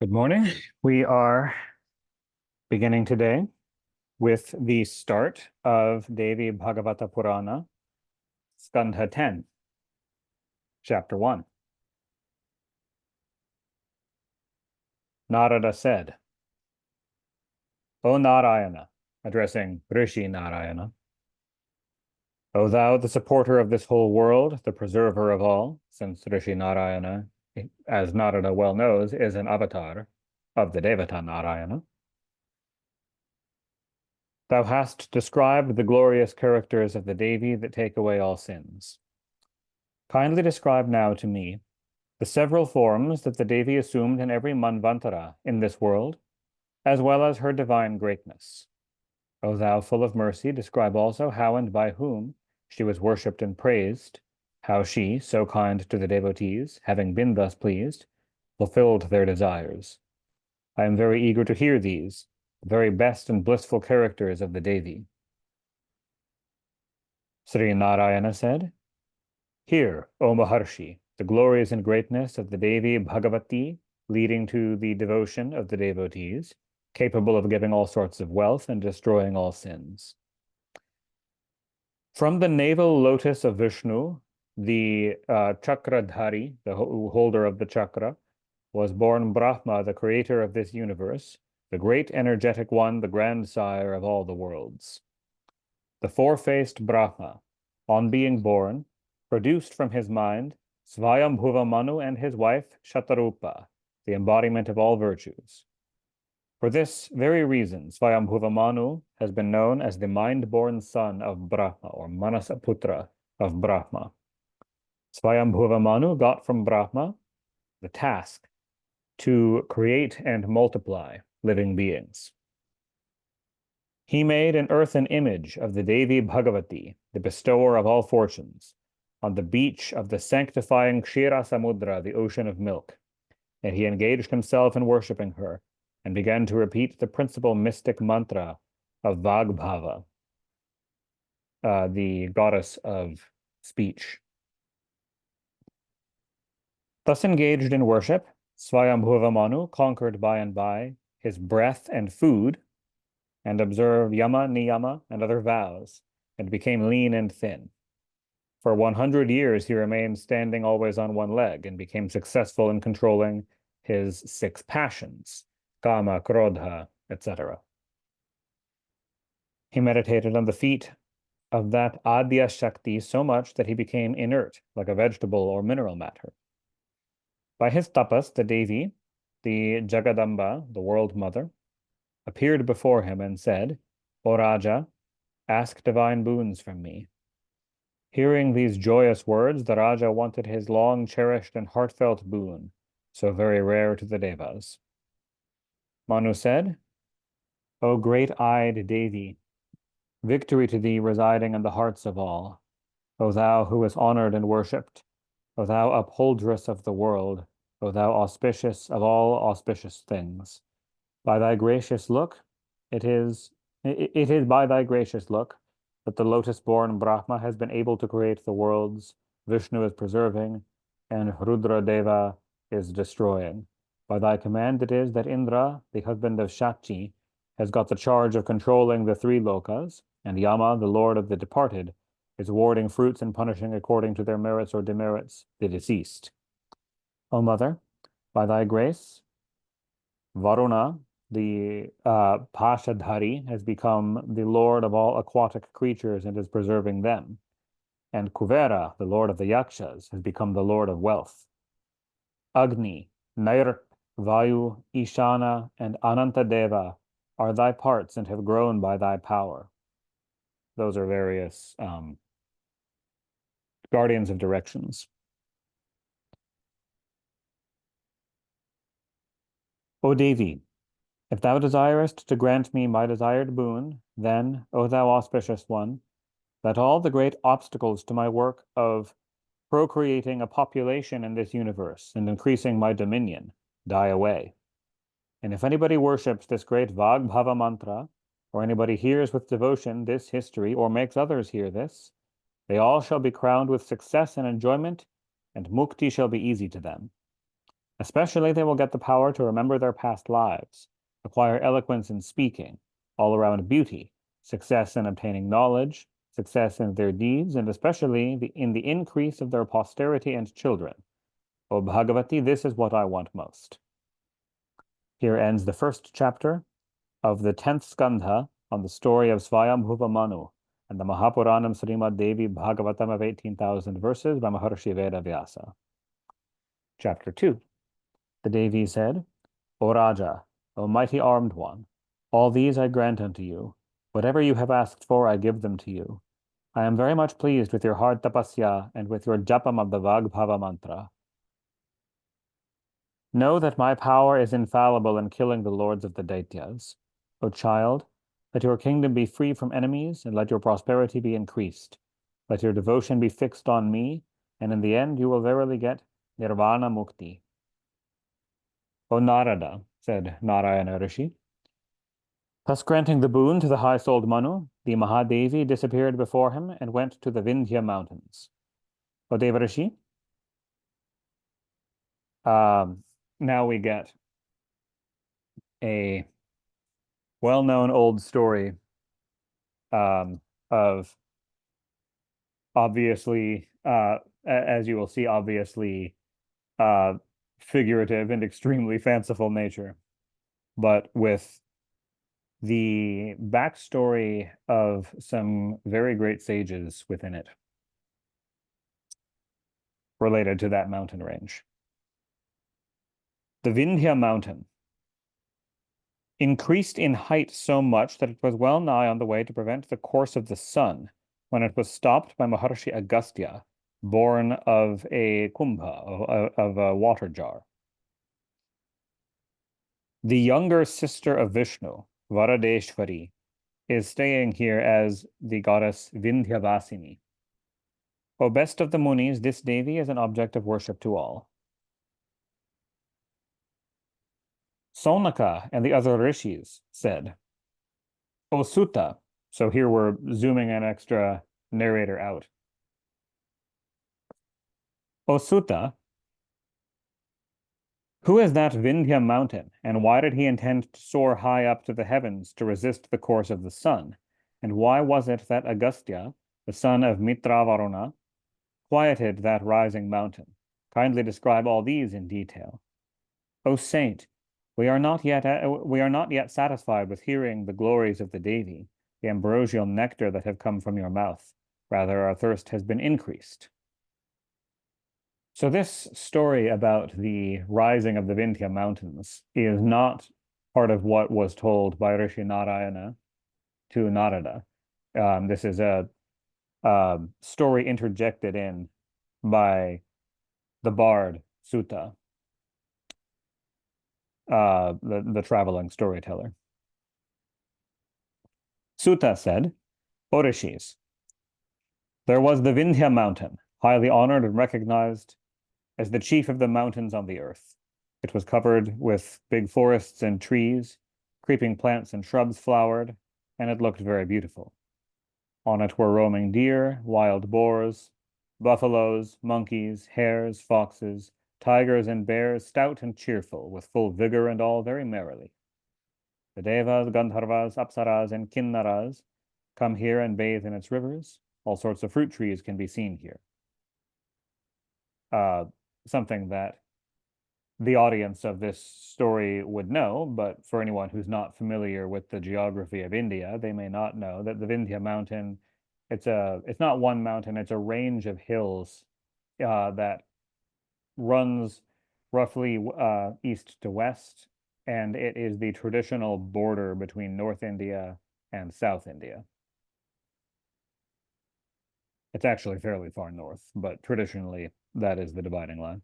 Good morning. We are beginning today with the start of Devi Bhagavata Purana, Skandha 10, Chapter 1. Narada said, O Narayana, addressing Rishi Narayana, O thou, the supporter of this whole world, the preserver of all, since Rishi Narayana, as Narada well knows, is an avatar of the Devata Narayana. Thou hast described the glorious characters of the Devi that take away all sins. Kindly describe now to me the several forms that the Devi assumed in every Manvantara in this world, as well as her divine greatness. O thou full of mercy, describe also how and by whom she was worshipped and praised, how she, so kind to the devotees, having been thus pleased, fulfilled their desires. I am very eager to hear these, the very best and blissful characters of the Devi. Sri Narayana said, Hear, O Maharshi, the glories and greatness of the Devi Bhagavati, leading to the devotion of the devotees, capable of giving all sorts of wealth and destroying all sins. From the navel lotus of Vishnu, the Chakradhari, the holder of the chakra, was born Brahma, the creator of this universe, the great energetic one, the grandsire of all the worlds. The four-faced Brahma, on being born, produced from his mind Svayambhuva Manu and his wife Shatarupa, the embodiment of all virtues. For this very reason, Svayambhuva Manu has been known as the mind-born son of Brahma, or Manasaputra of Brahma. Svayambhuva Manu got from Brahma the task to create and multiply living beings. He made an earthen image of the Devi Bhagavati, the bestower of all fortunes, on the beach of the sanctifying Kshira Samudra, the ocean of milk, and he engaged himself in worshipping her, and began to repeat the principal mystic mantra of Vagbhava, the goddess of speech. Thus engaged in worship, Svayambhuva Manu conquered by and by his breath and food, and observed yama, niyama, and other vows, and became lean and thin. For 100 years he remained standing always on one leg, and became successful in controlling his 6 passions, kama, krodha, etc. He meditated on the feet of that Adya Shakti so much that he became inert, like a vegetable or mineral matter. By his tapas, the Devi, the Jagadamba, the world mother, appeared before him and said, O Raja, ask divine boons from me. Hearing these joyous words, the Raja wanted his long-cherished and heartfelt boon, so very rare to the Devas. Manu said, O great-eyed Devi, victory to thee residing in the hearts of all, O thou who is honored and worshipped, O thou upholdress of the world, O thou auspicious of all auspicious things. By thy gracious look, it is by thy gracious look that the lotus-born Brahma has been able to create the worlds, Vishnu is preserving, and Rudra Deva is destroying. By thy command it is that Indra, the husband of Shachi, has got the charge of controlling the 3 lokas, and Yama, the lord of the departed, is awarding fruits and punishing according to their merits or demerits the deceased. O Mother, by thy grace, Varuna, the Pashadhari, has become the lord of all aquatic creatures and is preserving them. And Kuvera, the lord of the Yakshas, has become the lord of wealth. Agni, Nair, Vayu, Ishana, and Anantadeva are thy parts and have grown by thy power. Those are various guardians of directions. O Devi, if thou desirest to grant me my desired boon, then, O thou auspicious one, let all the great obstacles to my work of procreating a population in this universe and increasing my dominion die away. And if anybody worships this great Vagbhava mantra, or anybody hears with devotion this history, or makes others hear this, they all shall be crowned with success and enjoyment, and mukti shall be easy to them. Especially, they will get the power to remember their past lives, acquire eloquence in speaking, all-around beauty, success in obtaining knowledge, success in their deeds, and especially in the increase of their posterity and children. O Bhagavati, this is what I want most. Here ends the first chapter of the 10th skandha on the story of Swayambhuva Manu and the Mahapuranam Srimad Devi Bhagavatam of 18,000 verses by Maharshi Veda Vyasa. Chapter 2. The Devi said, O Raja, O mighty armed one, all these I grant unto you. Whatever you have asked for, I give them to you. I am very much pleased with your hard tapasya and with your japam of the Vagbhava mantra. Know that my power is infallible in killing the lords of the Daityas. O child, let your kingdom be free from enemies, and let your prosperity be increased. Let your devotion be fixed on me, and in the end you will verily get Nirvana Mukti. O Narada, said Narayana Rishi, thus granting the boon to the high-souled Manu, the Mahadevi disappeared before him and went to the Vindhya mountains. O Devarishi, now we get a well-known old story of obviously, as you will see, obviously figurative and extremely fanciful nature, but with the backstory of some very great sages within it related to that mountain range. The Vindhya mountain increased in height so much that it was well nigh on the way to prevent the course of the sun when it was stopped by Maharshi Agastya, born of a kumbha, of a water jar. The younger sister of Vishnu, Varadeshwari, is staying here as the goddess Vindhyavasini. O best of the Munis, this Devi is an object of worship to all. Sonaka and the other rishis said, O Sutta, so here we're zooming an extra narrator out. O Sutta, who is that Vindhya mountain, and why did he intend to soar high up to the heavens to resist the course of the sun? And why was it that Agastya, the son of Mitravaruna, quieted that rising mountain? Kindly describe all these in detail. O saint, we are not yet satisfied with hearing the glories of the Devi, the ambrosial nectar that have come from your mouth. Rather, our thirst has been increased. So this story about the rising of the Vindhya mountains is not part of what was told by Rishi Narayana to Narada. This is a story interjected in by the bard Sutta, the traveling storyteller. Sutta said, O Rishis, there was the Vindhya mountain, highly honored and recognized as the chief of the mountains on the earth. It was covered with big forests and trees, creeping plants and shrubs flowered, and it looked very beautiful. On it were roaming deer, wild boars, buffaloes, monkeys, hares, foxes, tigers, and bears, stout and cheerful, with full vigor and all very merrily. The Devas, Gandharvas, Apsaras, and Kinnaras come here and bathe in its rivers. All sorts of fruit trees can be seen here. Something that the audience of this story would know, but for anyone who's not familiar with the geography of India, they may not know that the Vindhya mountain, it's not one mountain, it's a range of hills that runs roughly east to west, and it is the traditional border between North India and South India. It's actually fairly far north, but traditionally that is the dividing line.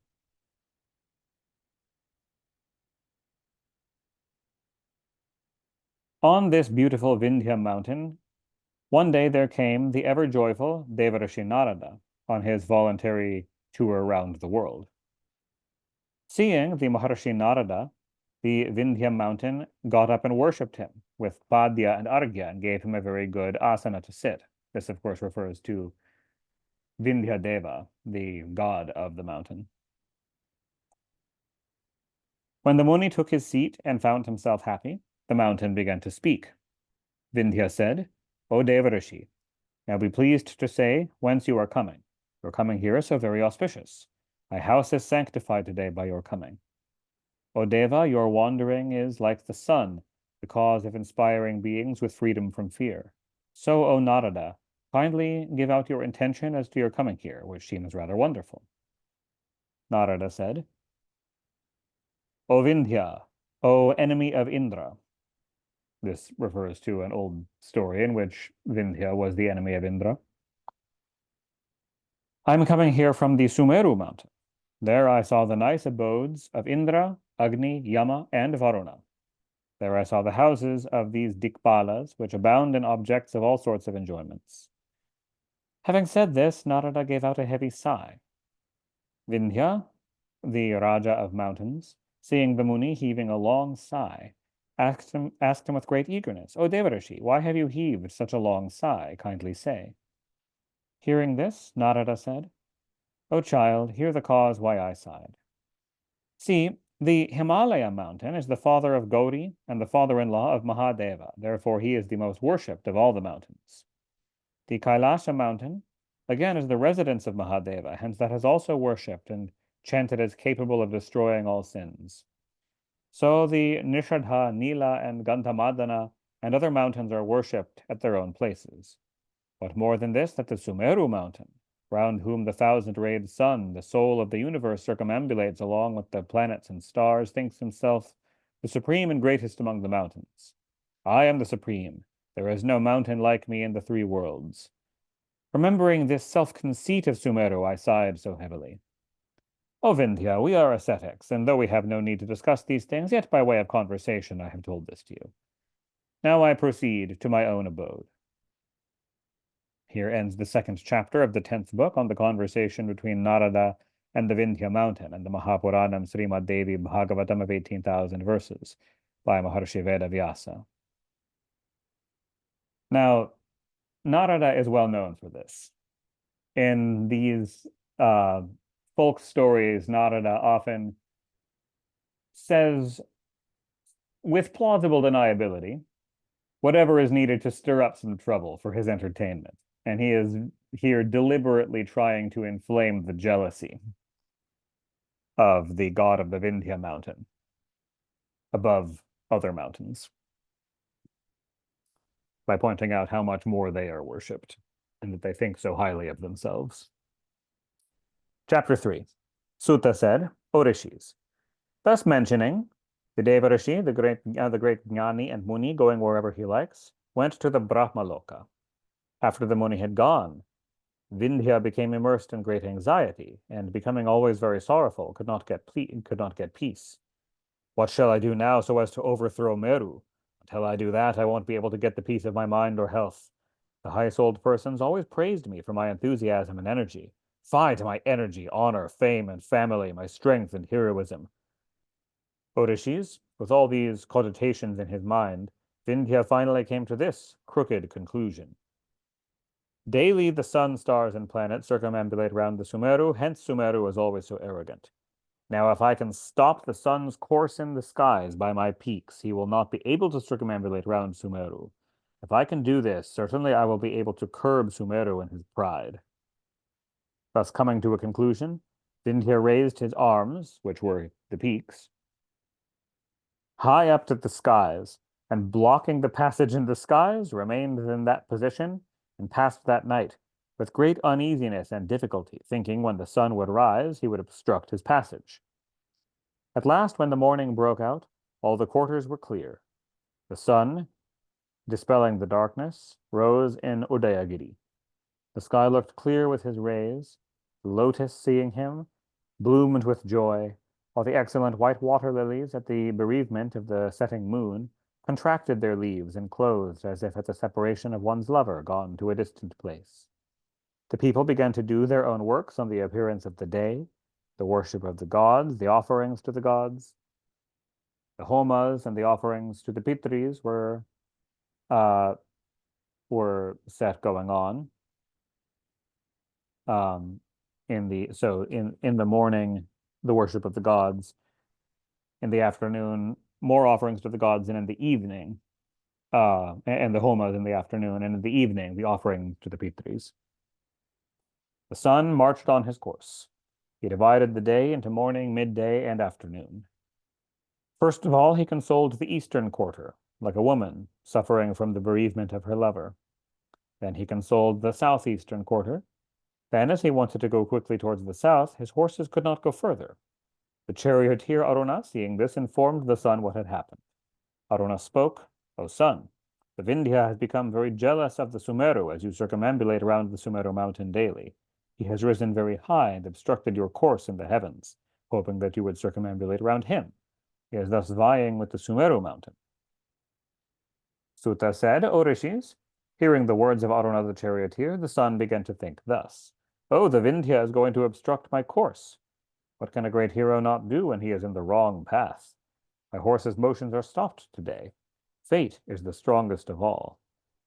On this beautiful Vindhya mountain, one day there came the ever-joyful Devarishi Narada on his voluntary tour around the world. Seeing the Maharshi Narada, the Vindhya mountain got up and worshipped him with Padya and Argya and gave him a very good asana to sit. This, of course, refers to Vindhya Deva, the god of the mountain. When the Muni took his seat and found himself happy, the mountain began to speak. Vindhya said, O Devarishi, now be pleased to say whence you are coming. Your coming here is so very auspicious. My house is sanctified today by your coming. O Deva, your wandering is like the sun, the cause of inspiring beings with freedom from fear. So, O Narada, kindly give out your intention as to your coming here, which seems rather wonderful. Narada said, O Vindhya, O enemy of Indra. This refers to an old story in which Vindhya was the enemy of Indra. I'm coming here from the Sumeru mountain. There I saw the nice abodes of Indra, Agni, Yama, and Varuna. There I saw the houses of these Dikpalas, which abound in objects of all sorts of enjoyments. Having said this, Narada gave out a heavy sigh. Vindhya, the Raja of mountains, seeing the Muni heaving a long sigh, asked him with great eagerness, O Devarishi, why have you heaved such a long sigh? Kindly say. Hearing this, Narada said, O child, hear the cause why I sighed. See, the Himalaya mountain is the father of Gauri and the father-in-law of Mahadeva. Therefore, he is the most worshipped of all the mountains. The Kailasa mountain, again, is the residence of Mahadeva, hence that is also worshipped and chanted as capable of destroying all sins. So the Nishadha, Nila, and Gandhamadana and other mountains are worshipped at their own places. But more than this, that the Sumeru mountain, round whom the thousand-rayed sun, the soul of the universe, circumambulates along with the planets and stars, thinks himself the supreme and greatest among the mountains. I am the supreme. There is no mountain like me in the three worlds. Remembering this self-conceit of Sumeru, I sighed so heavily. O Vindhya, we are ascetics, and though we have no need to discuss these things, yet by way of conversation I have told this to you. Now I proceed to my own abode. Here ends the second chapter of the 10th book on the conversation between Narada and the Vindhya mountain and the Mahapuranam Srimad Devi Bhagavatam of 18,000 verses by Maharshi Veda Vyasa. Now, Narada is well known for this. In these folk stories, Narada often says, with plausible deniability, whatever is needed to stir up some trouble for his entertainment. And he is here deliberately trying to inflame the jealousy of the god of the Vindhya mountain above other mountains by pointing out how much more they are worshipped and that they think so highly of themselves. Chapter 3. Sutta said, O Rishis, thus mentioning the Devarishi, the great Jnani and Muni, going wherever he likes, went to the Brahmaloka. After the Muni had gone, Vindhya became immersed in great anxiety, and becoming always very sorrowful, could not get peace. What shall I do now so as to overthrow Meru? Until I do that, I won't be able to get the peace of my mind or health. The high-souled persons always praised me for my enthusiasm and energy. Fie to my energy, honor, fame, and family, my strength and heroism. O Rishis, with all these cogitations in his mind, Vindhya finally came to this crooked conclusion. Daily the sun, stars, and planets circumambulate round the Sumeru, hence Sumeru is always so arrogant. Now, if I can stop the sun's course in the skies by my peaks, he will not be able to circumambulate round Sumeru. If I can do this, certainly I will be able to curb Sumeru in his pride. Thus coming to a conclusion, Vindhya raised his arms, which were the peaks, high up to the skies, and blocking the passage in the skies, remained in that position and passed that night, with great uneasiness and difficulty, thinking when the sun would rise, he would obstruct his passage. At last, when the morning broke out, all the quarters were clear. The sun, dispelling the darkness, rose in Udayagiri. The sky looked clear with his rays. The lotus, seeing him, bloomed with joy, while the excellent white water lilies, at the bereavement of the setting moon, contracted their leaves and closed as if at the separation of one's lover gone to a distant place. The people began to do their own works on the appearance of the day, the worship of the gods, the offerings to the gods. The homas and the offerings to the pitris were set going on. In the morning, the worship of the gods. in the afternoon, more offerings to the gods, and in the evening, and the homas in the afternoon, and in the evening, the offering to the Pitris. The sun marched on his course. He divided the day into morning, midday, and afternoon. First of all, he consoled the eastern quarter, like a woman suffering from the bereavement of her lover. Then he consoled the southeastern quarter. Then, as he wanted to go quickly towards the south, his horses could not go further. The charioteer Aruna, seeing this, informed the sun what had happened. Aruna spoke, O sun, the Vindhya has become very jealous of the Sumeru as you circumambulate around the Sumeru mountain daily. He has risen very high and obstructed your course in the heavens, hoping that you would circumambulate around him. He is thus vying with the Sumeru mountain. Suta said, O rishis, hearing the words of Aruna the charioteer, the sun began to think thus, Oh, the Vindhya is going to obstruct my course. What can a great hero not do when he is in the wrong path? My horse's motions are stopped today. Fate is the strongest of all.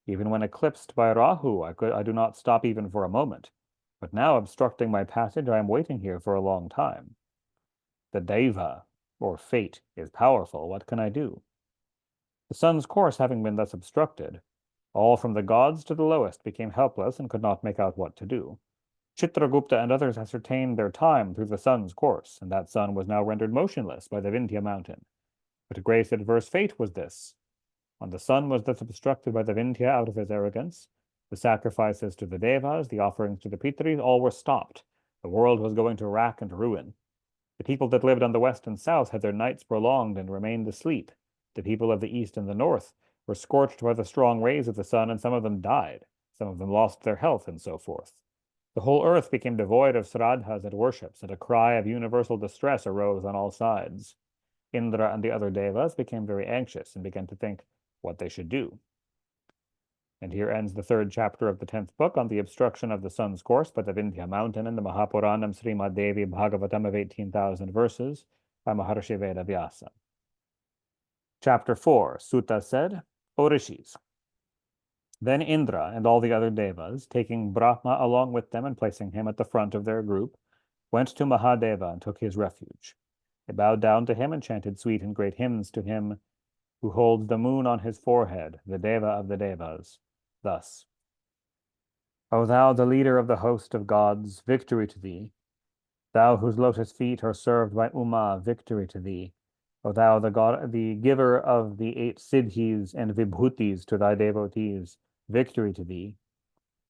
Even when eclipsed by Rahu, I do not stop even for a moment. But now, obstructing my passage, I am waiting here for a long time. The Deva, or fate, is powerful. What can I do? The sun's course having been thus obstructed, all from the gods to the lowest became helpless and could not make out what to do. Chitragupta and others ascertained their time through the sun's course, and that sun was now rendered motionless by the Vindhya mountain. But a great adverse fate was this. When the sun was thus obstructed by the Vindhya out of his arrogance, the sacrifices to the Devas, the offerings to the Pitris, all were stopped. The world was going to rack and ruin. The people that lived on the west and south had their nights prolonged and remained asleep. The people of the east and the north were scorched by the strong rays of the sun, and some of them died. Some of them lost their health, and so forth. The whole earth became devoid of sraddhas and worships, and a cry of universal distress arose on all sides. Indra and the other devas became very anxious and began to think what they should do. And here ends the third chapter of the 10th book on the obstruction of the sun's course by the Vindhya mountain in the Mahapuranam Srimad Devi Bhagavatam of 18,000 verses by Maharshi Veda Vyasa. Chapter 4, Suta said, O rishis. Then Indra and all the other devas, taking Brahma along with them and placing him at the front of their group, went to Mahadeva and took his refuge. They bowed down to him and chanted sweet and great hymns to him who holds the moon on his forehead, the Deva of the Devas, thus. O thou, the leader of the host of gods, victory to thee. Thou whose lotus feet are served by Uma, victory to thee. O thou, the giver of the 8 siddhis and vibhutis to thy devotees, victory to thee.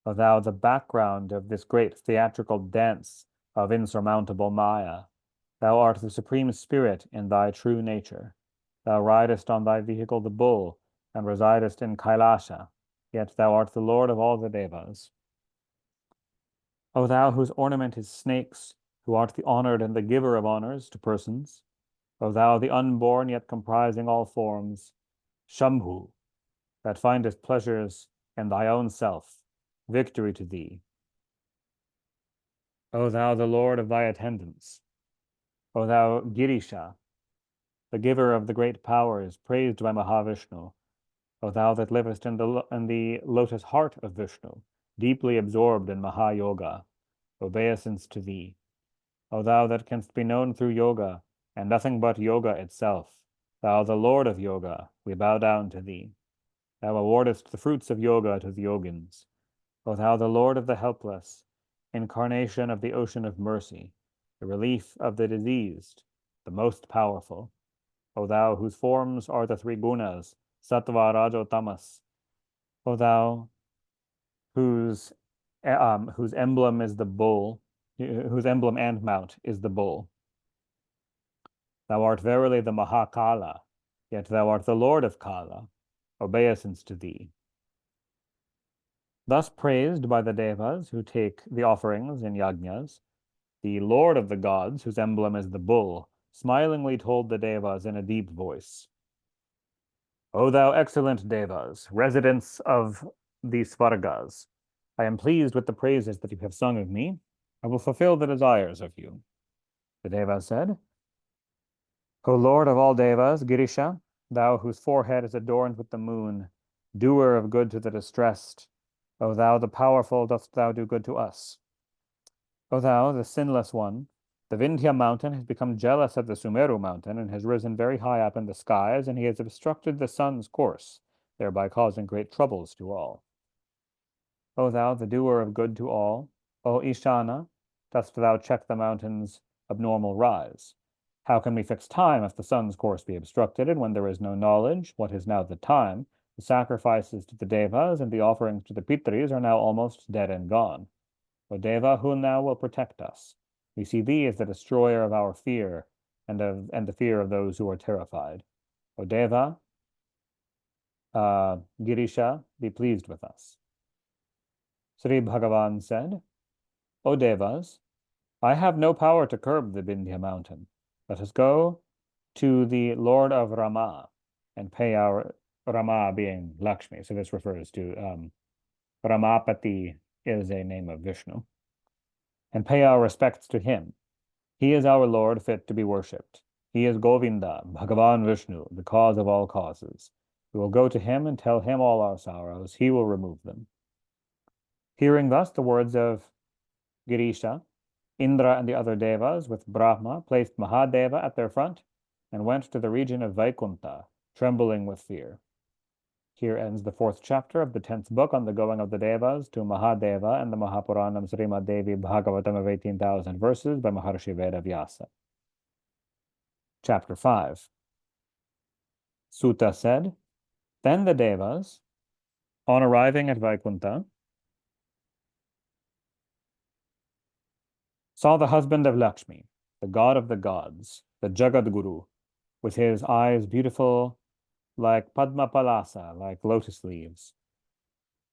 O thou, the background of this great theatrical dance of insurmountable Maya. Thou art the supreme spirit in thy true nature. Thou ridest on thy vehicle the bull, and residest in Kailasha, yet thou art the lord of all the devas. O thou whose ornament is snakes, who art the honored and the giver of honors to persons. O thou the unborn, yet comprising all forms, Shambhu, that findest pleasures in thy own self, victory to thee. O thou the lord of thy attendants. O thou Girisha, the giver of the great powers, praised by Mahavishnu. O thou that livest in the lotus heart of Vishnu, deeply absorbed in Mahayoga, obeisance to thee. O thou that canst be known through yoga, and nothing but yoga itself, thou the Lord of yoga, we bow down to thee. Thou awardest the fruits of yoga to the yogins. O thou the Lord of the helpless, incarnation of the ocean of mercy, the relief of the diseased, the most powerful. O thou whose forms are the 3 gunas, sattva, rajo, tamas. O thou whose emblem is the bull, whose emblem and mount is the bull. Thou art verily the Mahakala, yet thou art the Lord of Kala. Obeisance to thee. Thus praised by the devas who take the offerings in yajnas, the Lord of the gods, whose emblem is the bull, smilingly told the devas in a deep voice, O thou excellent devas, residents of the Svargas, I am pleased with the praises that you have sung of me. I will fulfill the desires of you. The devas said, O Lord of all devas, Girisha, thou whose forehead is adorned with the moon, doer of good to the distressed, O thou the powerful, dost thou do good to us. O thou, the sinless one, The Vindhya mountain has become jealous of the Sumeru mountain and has risen very high up in the skies, and he has obstructed the sun's course, thereby causing great troubles to all. O thou, the doer of good to all, O Ishana, dost thou check the mountain's abnormal rise? How can we fix time if the sun's course be obstructed, and when there is no knowledge, what is now the time? The sacrifices to the Devas and the offerings to the Pitris are now almost dead and gone. O Deva, who now will protect us? We see thee as the destroyer of our fear and the fear of those who are terrified. O Deva, Girisha, be pleased with us. Sri Bhagavan said, O Devas, I have no power to curb the Vindhya mountain. Let us go to the Lord of Rama and pay our Rama being Lakshmi. So this refers to Ramapati is a name of Vishnu. And pay our respects to him. He is our Lord fit to be worshipped. He is Govinda, Bhagavan Vishnu, the cause of all causes. We will go to him and tell him all our sorrows. He will remove them. Hearing thus the words of Girisha, Indra and the other devas with Brahma placed Mahadeva at their front and went to the region of Vaikunta, trembling with fear. Here ends the 4th chapter of the 10th book on the going of the devas to Mahadeva and the Mahapuranam Srimad Devi Bhagavatam of 18,000 verses by Maharshi Veda Vyasa. Chapter 5. Sutta said, Then the devas, on arriving at Vaikunta, saw the husband of Lakshmi, the god of the gods, the Jagadguru, with his eyes beautiful like Padma Palasa, like lotus leaves.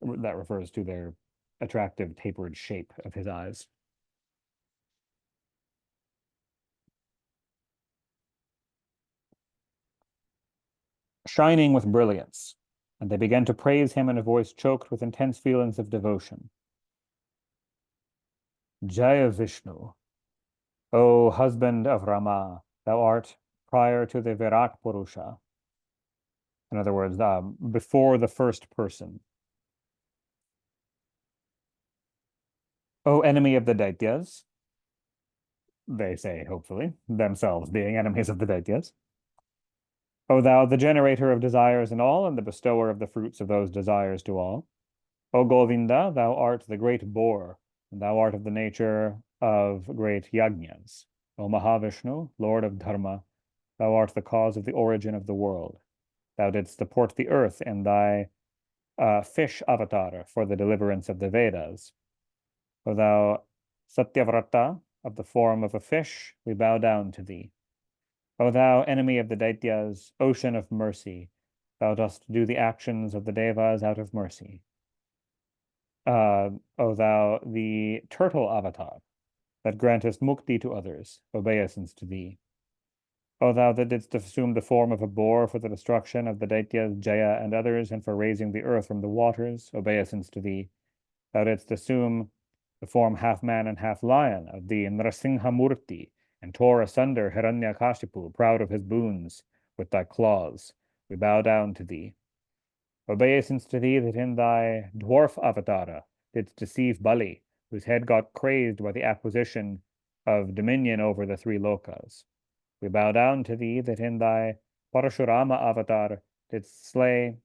That refers to their attractive tapered shape of his eyes. Shining with brilliance, and they began to praise him in a voice choked with intense feelings of devotion. Jaya Vishnu, O husband of Rama, thou art prior to the Virat Purusha. In other words, before the first person. O enemy of the Daityas, they say, hopefully, themselves being enemies of the Daityas. O thou, the generator of desires in all, and the bestower of the fruits of those desires to all. O Govinda, thou art the great boar, and thou art of the nature of great yajnas. O Mahavishnu, Lord of Dharma, thou art the cause of the origin of the world. Thou didst support the earth in thy fish avatar for the deliverance of the Vedas. O thou Satyavrata, of the form of a fish, we bow down to thee. O thou enemy of the Daityas, ocean of mercy, thou dost do the actions of the Devas out of mercy. O thou the turtle avatar, that grantest mukti to others, obeisance to thee. O thou that didst assume the form of a boar for the destruction of the Daityas, Jaya, and others, and for raising the earth from the waters, obeisance to thee. Thou didst assume the form half man and half lion of the Nrsimhamurti, and tore asunder Hiranyakashipu, proud of his boons, with thy claws. We bow down to thee. Obeisance to thee that in thy dwarf avatara didst deceive Bali, whose head got crazed by the acquisition of dominion over the 3 lokas. We bow down to thee that in thy Parashurama avatar didst slay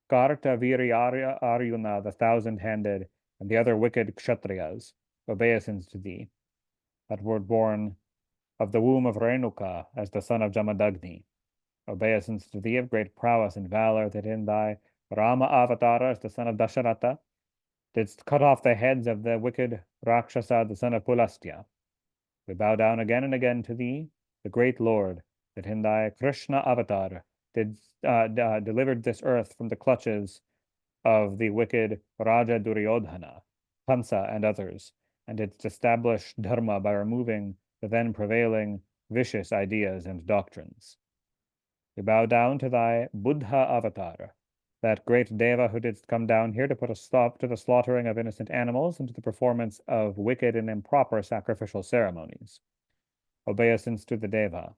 Karta Virya Arjuna, the 1,000-handed, and the other wicked Kshatriyas. Obeisance to thee, that were born of the womb of Renuka as the son of Jamadagni. Obeisance to thee of great prowess and valor, that in thy Rama Avatara as the son of Dasharatha didst cut off the heads of the wicked Rakshasa, the son of Pulastya. We bow down again and again to thee, the great Lord, that in thy Krishna Avatar didst delivered this earth from the clutches of the wicked Raja Duryodhana, Kamsa, and others, and didst establish Dharma by removing the then prevailing vicious ideas and doctrines. We bow down to thy Buddha avatar, that great Deva who didst come down here to put a stop to the slaughtering of innocent animals and to the performance of wicked and improper sacrificial ceremonies. Obeisance to the Deva.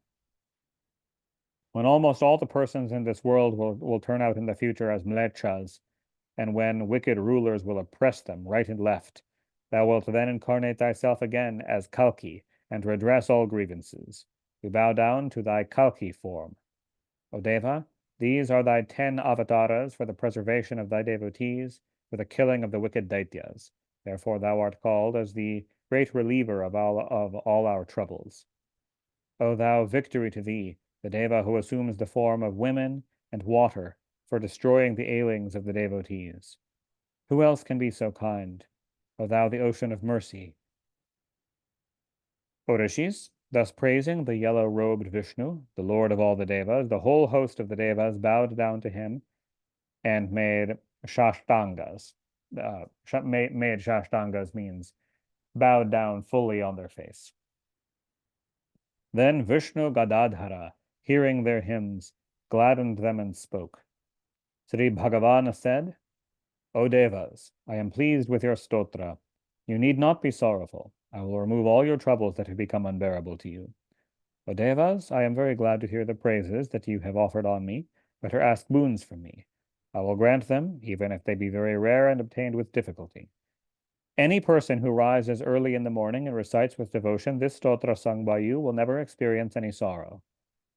When almost all the persons in this world will turn out in the future as mlechas, and when wicked rulers will oppress them right and left, thou wilt then incarnate thyself again as Kalki, and redress all grievances. We bow down to thy Kalki form. O Deva, these are thy 10 avatars for the preservation of thy devotees, for the killing of the wicked Daityas. Therefore thou art called as the great reliever of all our troubles. O thou, victory to thee, the Deva who assumes the form of women and water for destroying the ailings of the devotees. Who else can be so kind? O thou, the ocean of mercy. O Rishis, thus praising the yellow-robed Vishnu, the lord of all the Devas, the whole host of the Devas bowed down to him and made shashtangas. Made shashtangas means bowed down fully on their face. Then Vishnu Gadadhara, hearing their hymns, gladdened them and spoke. Sri Bhagavana said, O Devas, I am pleased with your stotra. You need not be sorrowful. I will remove all your troubles that have become unbearable to you. O Devas, I am very glad to hear the praises that you have offered on me. Better ask boons from me. I will grant them, even if they be very rare and obtained with difficulty. Any person who rises early in the morning and recites with devotion this stotra sung by you will never experience any sorrow.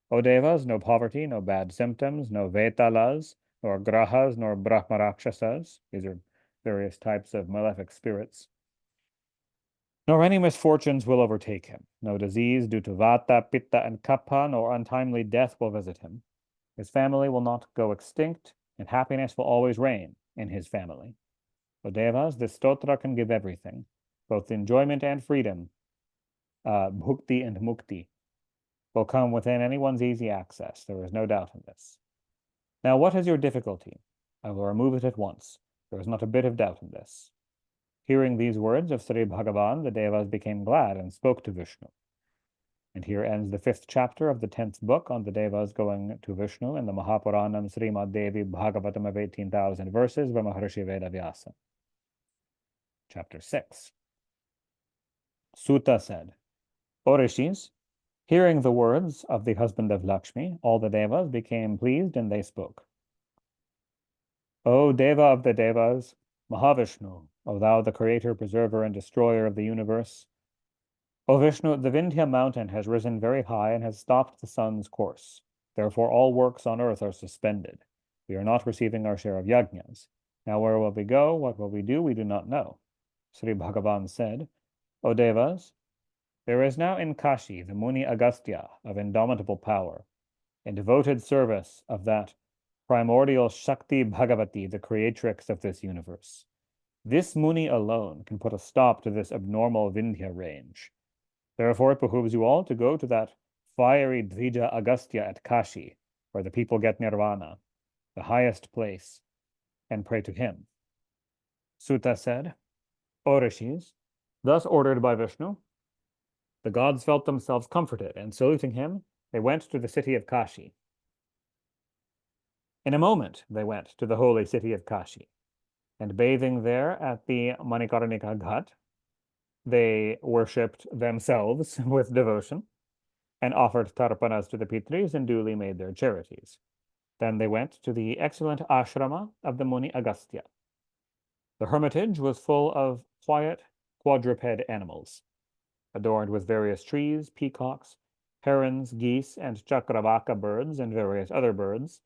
O Devas, no poverty, no bad symptoms, no vetalas, nor grahas, nor brahmarakshasas. These are various types of malefic spirits. Nor any misfortunes will overtake him. No disease due to vata, pitta, and kapha, nor untimely death will visit him. His family will not go extinct, and happiness will always reign in his family. O Devas, this stotra can give everything, both enjoyment and freedom. Bhukti and mukti will come within anyone's easy access. There is no doubt in this. Now, what is your difficulty? I will remove it at once. There is not a bit of doubt in this. Hearing these words of Sri Bhagavan, the Devas became glad and spoke to Vishnu. And here ends the 5th chapter of the 10th book on the Devas going to Vishnu in the Mahapuranam Srimad Devi Bhagavatam of 18,000 verses by Maharishi Vedavyasa. Chapter 6. Suta said, O Rishis, hearing the words of the husband of Lakshmi, all the Devas became pleased and they spoke. O Deva of the Devas, Mahavishnu, O thou, the creator, preserver, and destroyer of the universe. O Vishnu, the Vindhya mountain has risen very high and has stopped the sun's course. Therefore all works on earth are suspended. We are not receiving our share of yajnas. Now where will we go? What will we do? We do not know. Sri Bhagavan said, O Devas, there is now in Kashi the Muni Agastya of indomitable power, in devoted service of that primordial Shakti Bhagavati, the creatrix of this universe. This Muni alone can put a stop to this abnormal Vindhya range. Therefore, it behooves you all to go to that fiery Dvija Agastya at Kashi, where the people get nirvana, the highest place, and pray to him. Suta said, O Rishis, thus ordered by Vishnu, the gods felt themselves comforted, and saluting him, they went to the city of Kashi. In a moment, they went to the holy city of Kashi, and bathing there at the Manikarnika Ghat, they worshipped themselves with devotion, and offered tarpanas to the Pitris and duly made their charities. Then they went to the excellent ashrama of the Muni Agastya. The hermitage was full of quiet quadruped animals, adorned with various trees, peacocks, herons, geese, and chakravaka birds, and various other birds,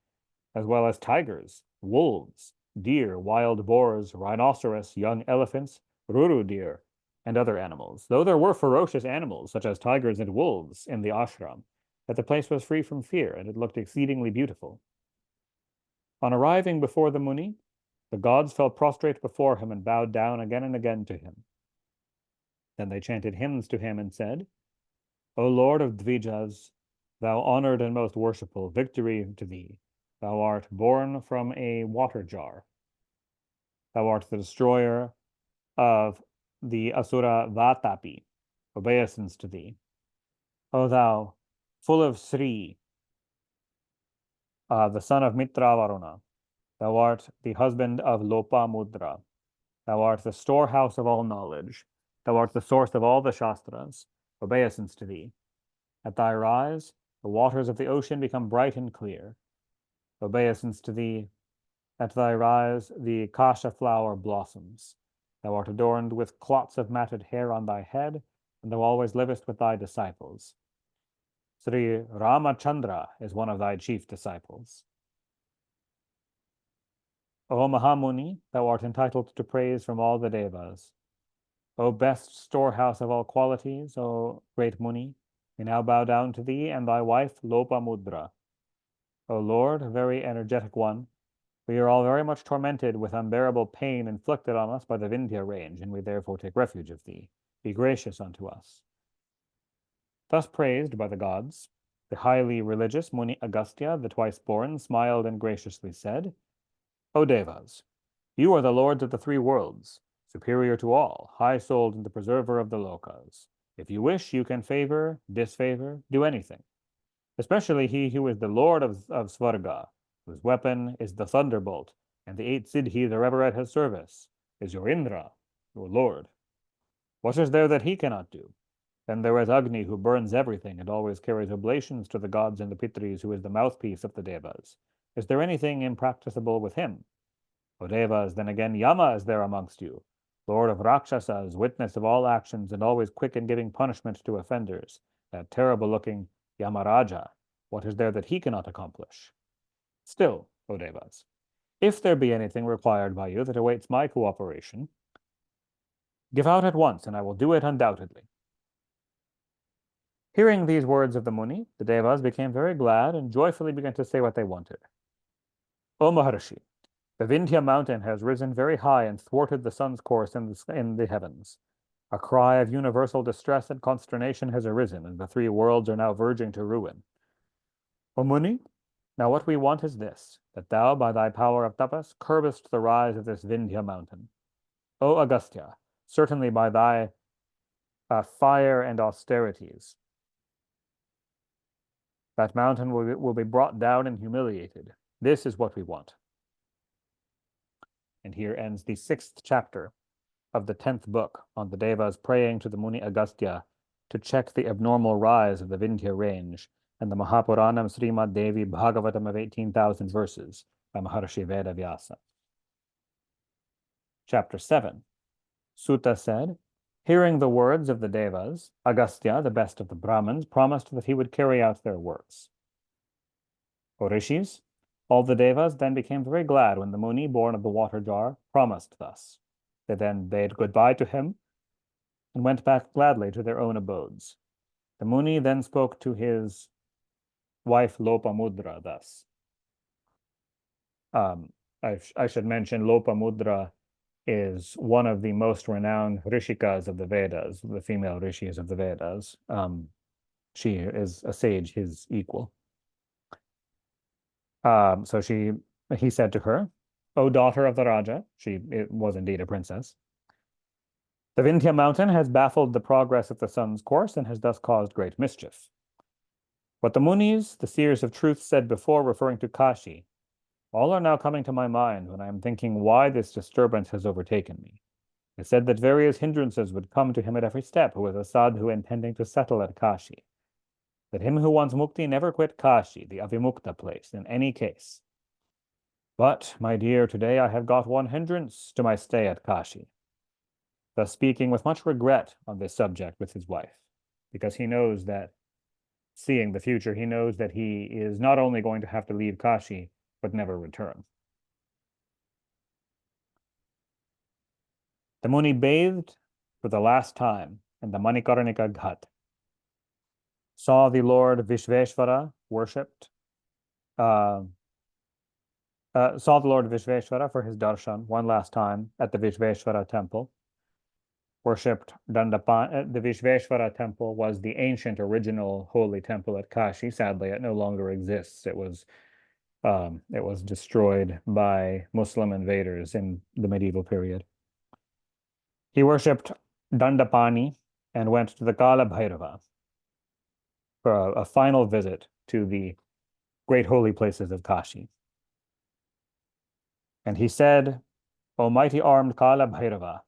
as well as tigers, wolves, deer, wild boars, rhinoceros, young elephants, ruru deer, and other animals. Though there were ferocious animals, such as tigers and wolves, in the ashram, yet the place was free from fear, and it looked exceedingly beautiful. On arriving before the Muni, the gods fell prostrate before him and bowed down again and again to him. Then they chanted hymns to him and said, O Lord of Dvijas, thou honored and most worshipful, victory to thee. Thou art born from a water jar. Thou art the destroyer of the Asura Vatapi, obeisance to thee. O thou, full of Sri, the son of Mitravaruna, thou art the husband of Lopamudra. Thou art the storehouse of all knowledge. Thou art the source of all the Shastras. Obeisance to thee. At thy rise, the waters of the ocean become bright and clear. Obeisance to thee. At thy rise, the kasha flower blossoms. Thou art adorned with clots of matted hair on thy head, and thou always livest with thy disciples. Sri Ramachandra is one of thy chief disciples. O Mahamuni, thou art entitled to praise from all the devas. O best storehouse of all qualities, O great Muni, we now bow down to thee and thy wife Lopamudra. O Lord, very energetic one, we are all very much tormented with unbearable pain inflicted on us by the Vindhya range, and we therefore take refuge of thee. Be gracious unto us. Thus praised by the gods, the highly religious Muni Agastya, the twice-born, smiled and graciously said, O Devas, you are the lords of the three worlds, superior to all, high-souled and the preserver of the lokas. If you wish, you can favor, disfavor, do anything. Especially he who is the lord of Svarga, whose weapon is the thunderbolt, and the 8 Siddhis are ever at his service, is your Indra, your lord. What is there that he cannot do? Then there is Agni, who burns everything and always carries oblations to the gods and the Pitris, who is the mouthpiece of the Devas. Is there anything impracticable with him? O Devas, then again Yama is there amongst you, lord of Rakshasas, witness of all actions and always quick in giving punishment to offenders, that terrible-looking Yamaraja. What is there that he cannot accomplish? Still, O Devas, if there be anything required by you that awaits my cooperation, give out at once, and I will do it undoubtedly. Hearing these words of the Muni, the Devas became very glad and joyfully began to say what they wanted. O Maharshi, the Vindhya mountain has risen very high and thwarted the sun's course in the heavens. A cry of universal distress and consternation has arisen, and the three worlds are now verging to ruin. O Muni, now what we want is this, that thou, by thy power of tapas, curbest the rise of this Vindhya mountain. O Agastya, certainly by thy fire and austerities, that mountain will be brought down and humiliated. This is what we want. And here ends the 6th chapter of the 10th book on the Devas praying to the Muni Agastya to check the abnormal rise of the Vindhya range and the Mahapuranam Srimad Devi Bhagavatam of 18,000 verses by Maharshi Vedavyasa. Chapter 7. Sutta said, hearing the words of the Devas, Agastya, the best of the Brahmins, promised that he would carry out their words. O Rishis, all the Devas then became very glad when the Muni, born of the water jar, promised thus. They then bade goodbye to him and went back gladly to their own abodes. The Muni then spoke to his wife Lopamudra thus. I should mention Lopamudra is one of the most renowned Rishikas of the Vedas, the female Rishis of the Vedas. She is a sage, his equal. So he said to her, O daughter of the Raja, she was indeed a princess, the Vindhya mountain has baffled the progress of the sun's course and has thus caused great mischief. What the Munis, the seers of truth, said before, referring to Kashi, all are now coming to my mind when I am thinking why this disturbance has overtaken me. It said that various hindrances would come to him at every step who was a sadhu intending to settle at Kashi. That him who wants mukti never quit Kashi, the avimukta place, in any case. But, my dear, today I have got one hindrance to my stay at Kashi. Thus speaking with much regret on this subject with his wife, because he knows that, seeing the future, he knows that he is not only going to have to leave Kashi, but never return. The Muni bathed for the last time in the Manikarnika Ghat, saw the Lord Vishveshvara worshipped, saw the Lord Vishveshvara for his darshan one last time at the Vishveshvara temple, worshipped Dandapani. The Vishveshvara temple was the ancient original holy temple at Kashi. Sadly, it no longer exists. It was destroyed by Muslim invaders in the medieval period. He worshipped Dandapani and went to the Kala Bhairava for a final visit to the great holy places of Kashi. And he said, O mighty armed Kala Bhairava,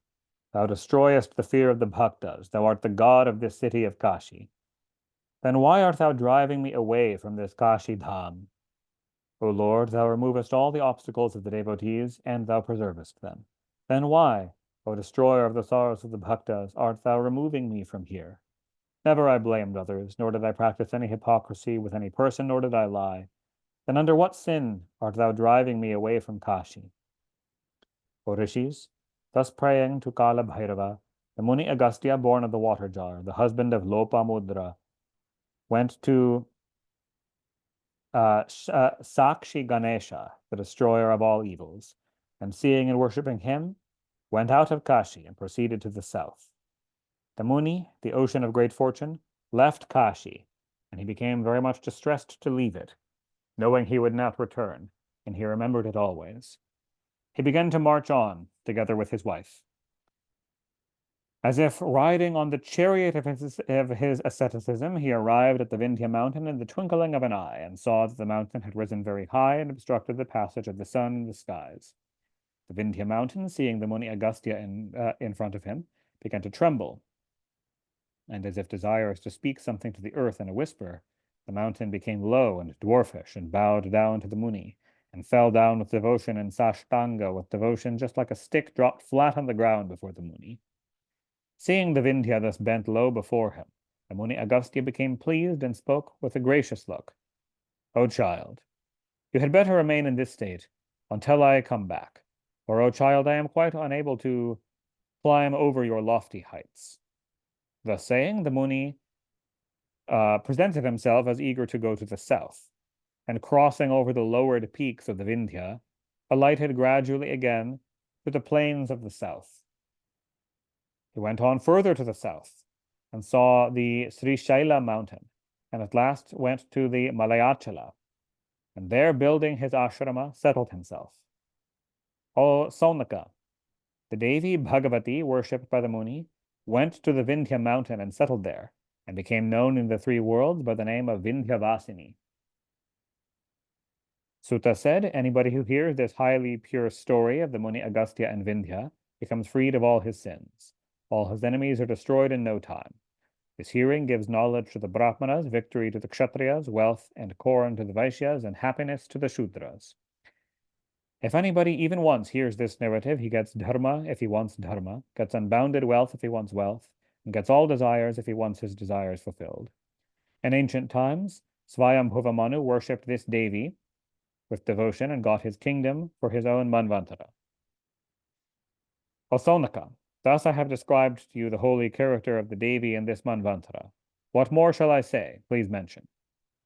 thou destroyest the fear of the bhaktas. Thou art the god of this city of Kashi. Then why art thou driving me away from this Kashi Dham? O Lord, thou removest all the obstacles of the devotees, and thou preservest them. Then why, O destroyer of the sorrows of the bhaktas, art thou removing me from here? Never I blamed others, nor did I practice any hypocrisy with any person, nor did I lie. Then under what sin art thou driving me away from Kashi? O Rishis, thus praying to Kala Bhairava, the Muni Agastya, born of the water jar, the husband of Lopamudra, went to Sakshi Ganesha, the destroyer of all evils, and seeing and worshipping him, went out of Kashi and proceeded to the south. The Muni, the ocean of great fortune, left Kashi, and he became very much distressed to leave it, knowing he would not return, and he remembered it always. He began to march on, together with his wife. As if riding on the chariot of his asceticism, he arrived at the Vindhya mountain in the twinkling of an eye, and saw that the mountain had risen very high and obstructed the passage of the sun in the skies. The Vindhya mountain, seeing the Muni Agastya in front of him, began to tremble, and as if desirous to speak something to the earth in a whisper, the mountain became low and dwarfish and bowed down to the Muni, and fell down with devotion and sashtanga with devotion, just like a stick dropped flat on the ground before the Muni. Seeing the Vindhya thus bent low before him, the Muni Agastya became pleased and spoke with a gracious look. O child, you had better remain in this state until I come back, for, O child, I am quite unable to climb over your lofty heights. Thus saying, the Muni presented himself as eager to go to the south, and crossing over the lowered peaks of the Vindhya, alighted gradually again to the plains of the south. He went on further to the south and saw the Sri Shaila mountain, and at last went to the Malayachala, and there, building his ashrama, settled himself. O Saunaka, the Devi Bhagavati, worshipped by the Muni, went to the Vindhya mountain and settled there, and became known in the three worlds by the name of Vindhyavasini. Sutta said, anybody who hears this highly pure story of the Muni Agastya and Vindhya becomes freed of all his sins. All his enemies are destroyed in no time. His hearing gives knowledge to the Brahmanas, victory to the Kshatriyas, wealth and corn to the Vaishyas, and happiness to the Shudras. If anybody even once hears this narrative, he gets dharma if he wants dharma, gets unbounded wealth if he wants wealth, and gets all desires if he wants his desires fulfilled. In ancient times, Swayambhuva Manu worshipped this Devi with devotion and got his kingdom for his own Manvantara. O Sonaka, thus I have described to you the holy character of the Devi in this Manvantara. What more shall I say? Please mention.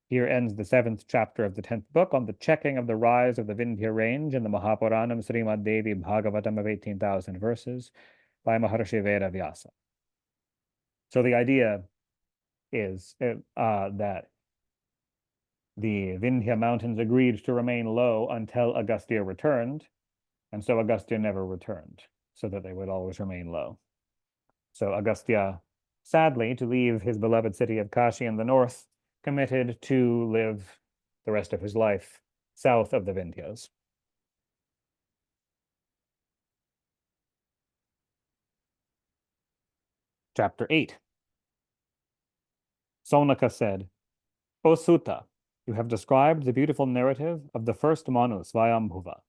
Here ends the 7th chapter of the 10th book on the checking of the rise of the Vindhya range in the Mahapuranam Srimad Devi Bhagavatam of 18,000 verses by Maharshi Veda Vyasa. So the idea is that the Vindhya mountains agreed to remain low until Agastya returned, and so Agastya never returned, so that they would always remain low. So Agastya, sadly, to leave his beloved city of Kashi in the north, committed to live the rest of his life south of the Vindhyas. Chapter 8. Sonaka said, O Sutta, you have described the beautiful narrative of the first Manu, Swayambhuva.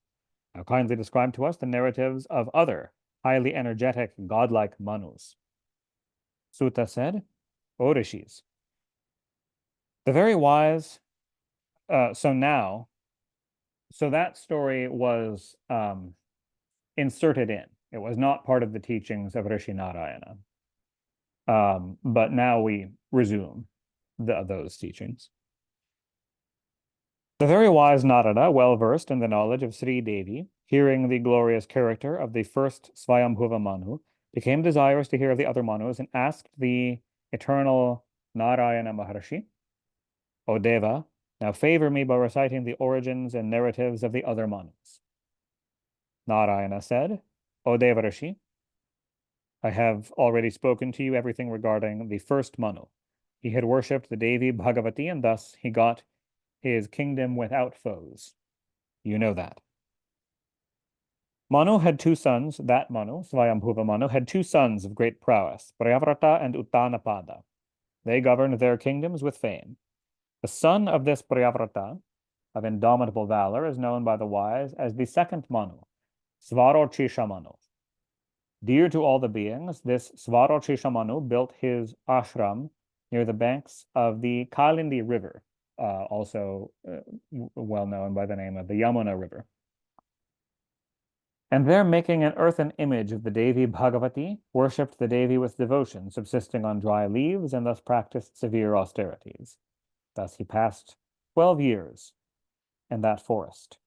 Now kindly describe to us the narratives of other highly energetic, godlike Manus. Sutta said, O Rishis, the very wise, so that story was inserted in. It was not part of the teachings of Rishi Narayana. But now we resume those teachings. The very wise Narada, well versed in the knowledge of Sri Devi, hearing the glorious character of the first Swayambhuva Manu, became desirous to hear of the other Manus and asked the eternal Narayana Maharshi, O Deva, now favor me by reciting the origins and narratives of the other Manus. Narayana said, O Devarishi, I have already spoken to you everything regarding the first Manu. He had worshipped the Devi Bhagavati, and thus he got his kingdom without foes. You know that. Manu had two sons. That Manu, Swayambhuva Manu, had two sons of great prowess, Priyavrata and Uttanapada. They governed their kingdoms with fame. The son of this Priyavrata, of indomitable valor, is known by the wise as the second Manu, Svarochisha Manu. Dear to all the beings, this Svarochisha Manu built his ashram near the banks of the Kalindi River, also well known by the name of the Yamuna River. And there, making an earthen image of the Devi Bhagavati, worshipped the Devi with devotion, subsisting on dry leaves, and thus practiced severe austerities. Thus he passed 12 years in that forest.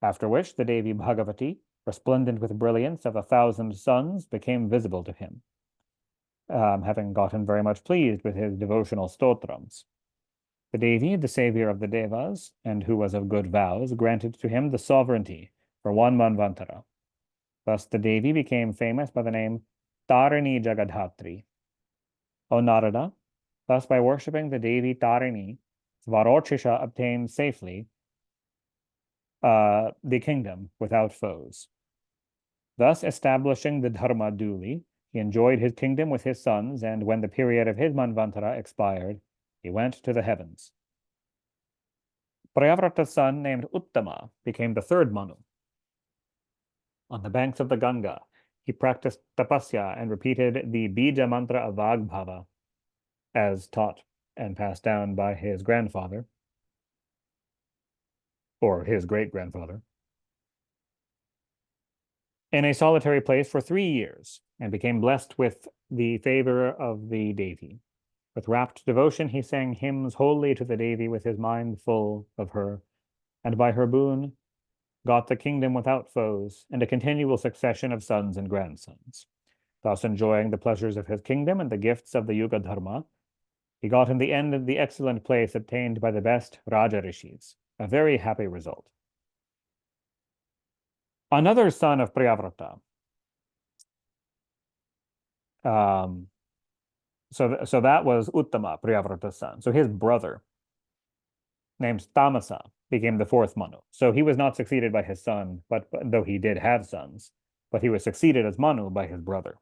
After which the Devi Bhagavati, resplendent with brilliance of 1,000 suns, became visible to him, having gotten very much pleased with his devotional stotrams. The Devi, the savior of the Devas, and who was of good vows, granted to him the sovereignty for one Manvantara. Thus the Devi became famous by the name Tarini Jagadhatri. O Narada, thus by worshipping the Devi Tarini, Svarochisha obtained safely the kingdom without foes. Thus establishing the Dharma duly, he enjoyed his kingdom with his sons, and when the period of his Manvantara expired, he went to the heavens. Priyavrata's son, named Uttama, became the third Manu. On the banks of the Ganga, he practiced tapasya and repeated the bija mantra of Vagbhava, as taught and passed down by his grandfather, or his great-grandfather, in a solitary place for 3 years, and became blessed with the favor of the Devi. With rapt devotion, he sang hymns wholly to the Devi with his mind full of her, and by her boon got the kingdom without foes, and a continual succession of sons and grandsons. Thus enjoying the pleasures of his kingdom and the gifts of the Yuga Dharma, he got in the end the excellent place obtained by the best Raja Rishis, a very happy result. Another son of Priyavrata, so that was Uttama, Priyavrata's son. So his brother, named Tamasa, became the fourth Manu. So he was not succeeded by his son, but though he did have sons, but he was succeeded as Manu by his brother.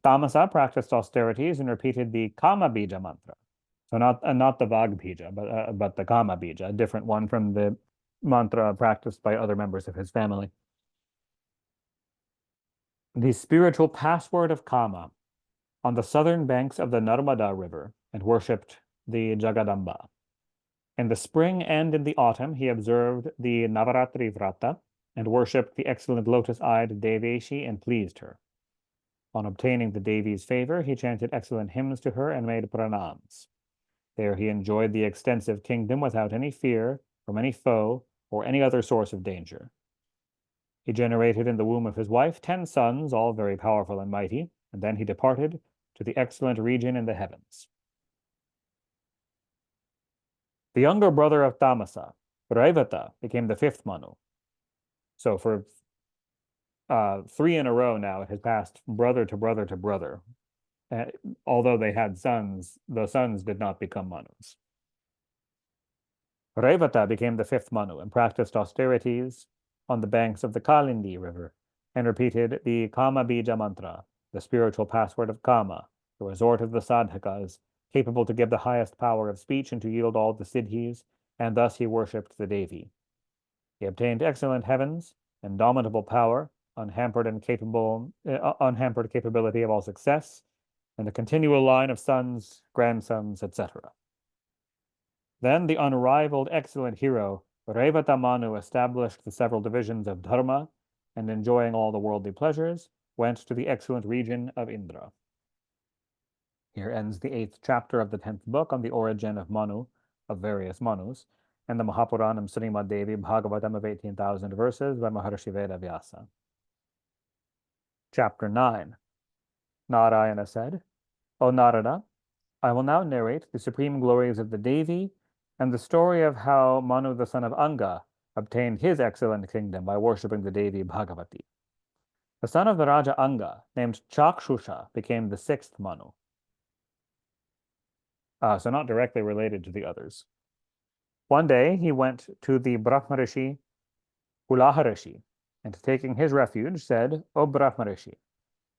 Tamasa practiced austerities and repeated the Kama Bija mantra. So not the Vag Bija, but the Kama Bija, a different one from the mantra practiced by other members of his family. The spiritual password of Kama on the southern banks of the Narmada River, and worshipped the Jagadamba. In the spring and in the autumn, he observed the Navaratri Vrata and worshipped the excellent lotus-eyed Deveshi and pleased her. On obtaining the Devi's favor, he chanted excellent hymns to her and made pranams. There he enjoyed the extensive kingdom without any fear from any foe or any other source of danger. He generated in the womb of his wife 10 sons, all very powerful and mighty, and then he departed to the excellent region in the heavens. The younger brother of Tamasa, Raivata, became the 5th Manu. So for 3 in a row now, it has passed brother to brother to brother. Although they had sons, the sons did not become Manus. Raivata became the 5th Manu and practiced austerities on the banks of the Kalindi River and repeated the Kama Bija mantra, the spiritual password of Kama, the resort of the sadhakas, capable to give the highest power of speech and to yield all the siddhis, and thus he worshipped the Devi. He obtained excellent heavens, indomitable power, unhampered capability of all success, and a continual line of sons, grandsons, etc. Then the unrivaled excellent hero, Revata Manu, established the several divisions of Dharma, and enjoying all the worldly pleasures, went to the excellent region of Indra. Here ends the 8th chapter of the 10th book on the origin of Manu, of various Manus, and the Mahapuranam Srimad Devi Bhagavatam of 18,000 verses by Maharshi Veda Vyasa. Chapter 9. Narayana said, O Narada, I will now narrate the supreme glories of the Devi and the story of how Manu the son of Anga obtained his excellent kingdom by worshipping the Devi Bhagavati. The son of the Raja Anga, named Chakshusha, became the 6th Manu. So not directly related to the others. One day he went to the Brahmarishi Ulaharishi, and taking his refuge, said, O Brahmarishi,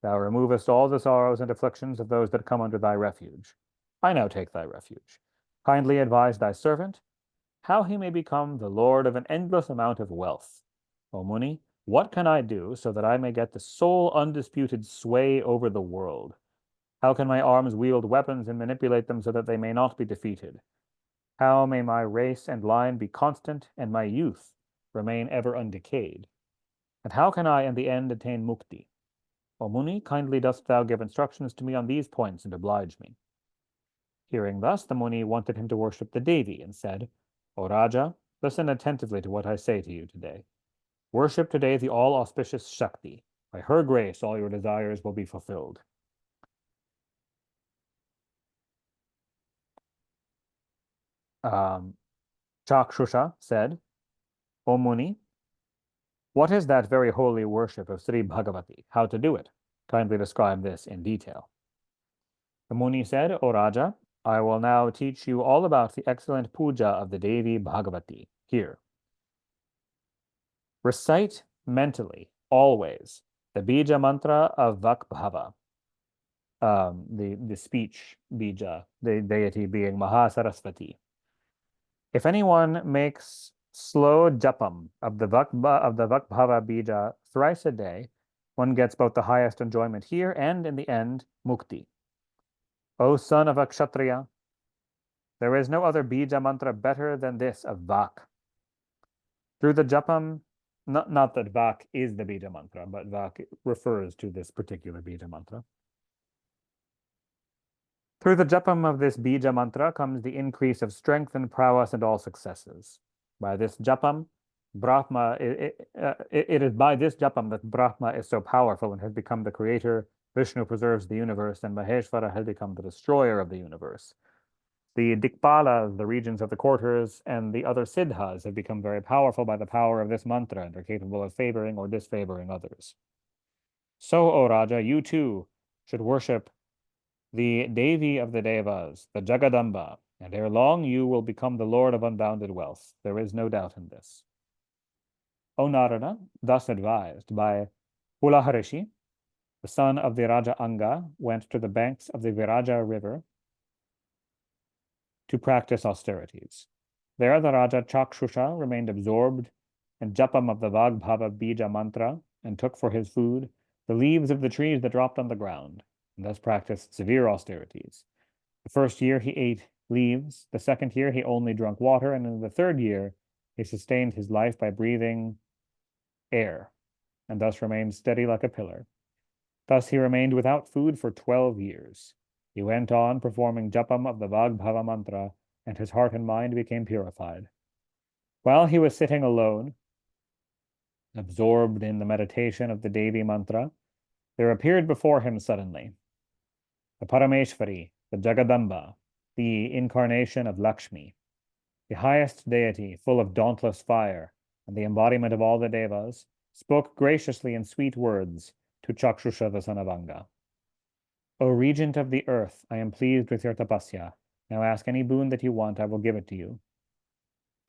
thou removest all the sorrows and afflictions of those that come under thy refuge. I now take thy refuge. Kindly advise thy servant how he may become the lord of an endless amount of wealth. O Muni, What can I do so that I may get the sole undisputed sway over the world? How can my arms wield weapons and manipulate them so that they may not be defeated? How may my race and line be constant and my youth remain ever undecayed? And how can I in the end attain mukti? O Muni, kindly dost thou give instructions to me on these points and oblige me. Hearing thus, the Muni wanted him to worship the Devi and said, O Raja, listen attentively to what I say to you today. Worship today the all-auspicious Shakti. By her grace, all your desires will be fulfilled. Chakshusha said, O Muni, what is that very holy worship of Sri Bhagavati? How to do it? Kindly describe this in detail. The Muni said, O Raja, I will now teach you all about the excellent puja of the Devi Bhagavati. Here. Recite mentally, always, the bija mantra of Vakbhava, the speech bija, the deity being Mahasarasvati. If anyone makes slow japam of the Vakbhava bija thrice a day, one gets both the highest enjoyment here and, in the end, mukti. O son of a kshatriya, there is no other bija mantra better than this of Vak. Through the japam, not that Vak is the bija mantra, but Vak refers to this particular bija mantra. Through the japam of this bija mantra comes the increase of strength and prowess and all successes. By this japam, Brahma, it is by this japam that Brahma is so powerful and has become the creator, Vishnu preserves the universe, and Maheshvara has become the destroyer of the universe. The Dikpalas, the regions of the quarters, and the other Siddhas have become very powerful by the power of this mantra and are capable of favoring or disfavoring others. So, O Raja, you too should worship the Devi of the Devas, the Jagadamba, and ere long you will become the Lord of unbounded wealth. There is no doubt in this. O Narada, thus advised by Pulaharishi, the son of the Raja Anga, went to the banks of the Viraja river to practice austerities. There the Raja Chakshusha remained absorbed in japam of the Vagbhava Bija mantra and took for his food the leaves of the trees that dropped on the ground, and thus practiced severe austerities. The first year he ate leaves, the second year he only drank water, and in the third year he sustained his life by breathing air, and thus remained steady like a pillar. Thus he remained without food for 12 years. He went on performing japam of the Vagbhava mantra, and his heart and mind became purified. While he was sitting alone, absorbed in the meditation of the Devi mantra, there appeared before him suddenly the Parameshvari, the Jagadamba, the incarnation of Lakshmi, the highest deity full of dauntless fire, and the embodiment of all the devas, spoke graciously in sweet words to Chakshusha the son of Anga. O regent of the earth, I am pleased with your tapasya. Now ask any boon that you want, I will give it to you.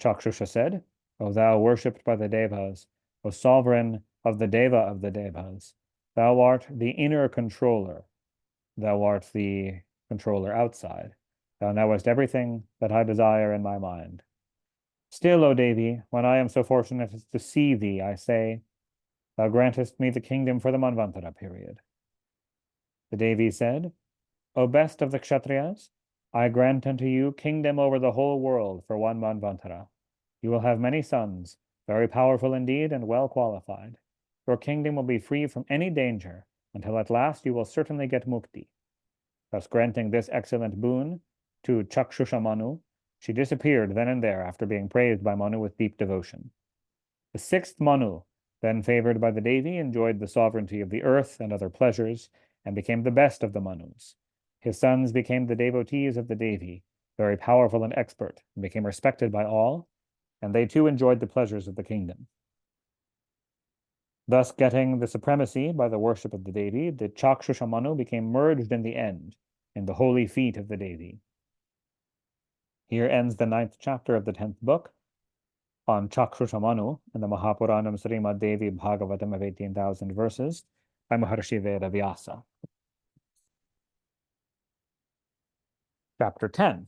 Chakshusha said, O thou worshipped by the devas, O sovereign of the devas, thou art the inner controller. Thou art the controller outside. Thou knowest everything that I desire in my mind. Still, O Devi, when I am so fortunate as to see thee, I say, thou grantest me the kingdom for the Manvantara period. The Devi said, O best of the Kshatriyas, I grant unto you kingdom over the whole world for one Manvantara. You will have many sons, very powerful indeed and well qualified. Your kingdom will be free from any danger, until at last you will certainly get mukti. Thus granting this excellent boon to Chakshusha Manu, she disappeared then and there after being praised by Manu with deep devotion. The sixth Manu, then favored by the Devi, enjoyed the sovereignty of the earth and other pleasures, and became the best of the Manus. His sons became the devotees of the Devi, very powerful and expert, and became respected by all, and they too enjoyed the pleasures of the kingdom. Thus getting the supremacy by the worship of the Devi, the Chakshusha Manu became merged in the end in the holy feet of the Devi. Here ends the 9th chapter of the 10th book on Chakshusha Manu in the Mahapuranam Srimad Devi Bhagavatam of 18,000 verses by Maharshi Veda Vyasa. Chapter 10.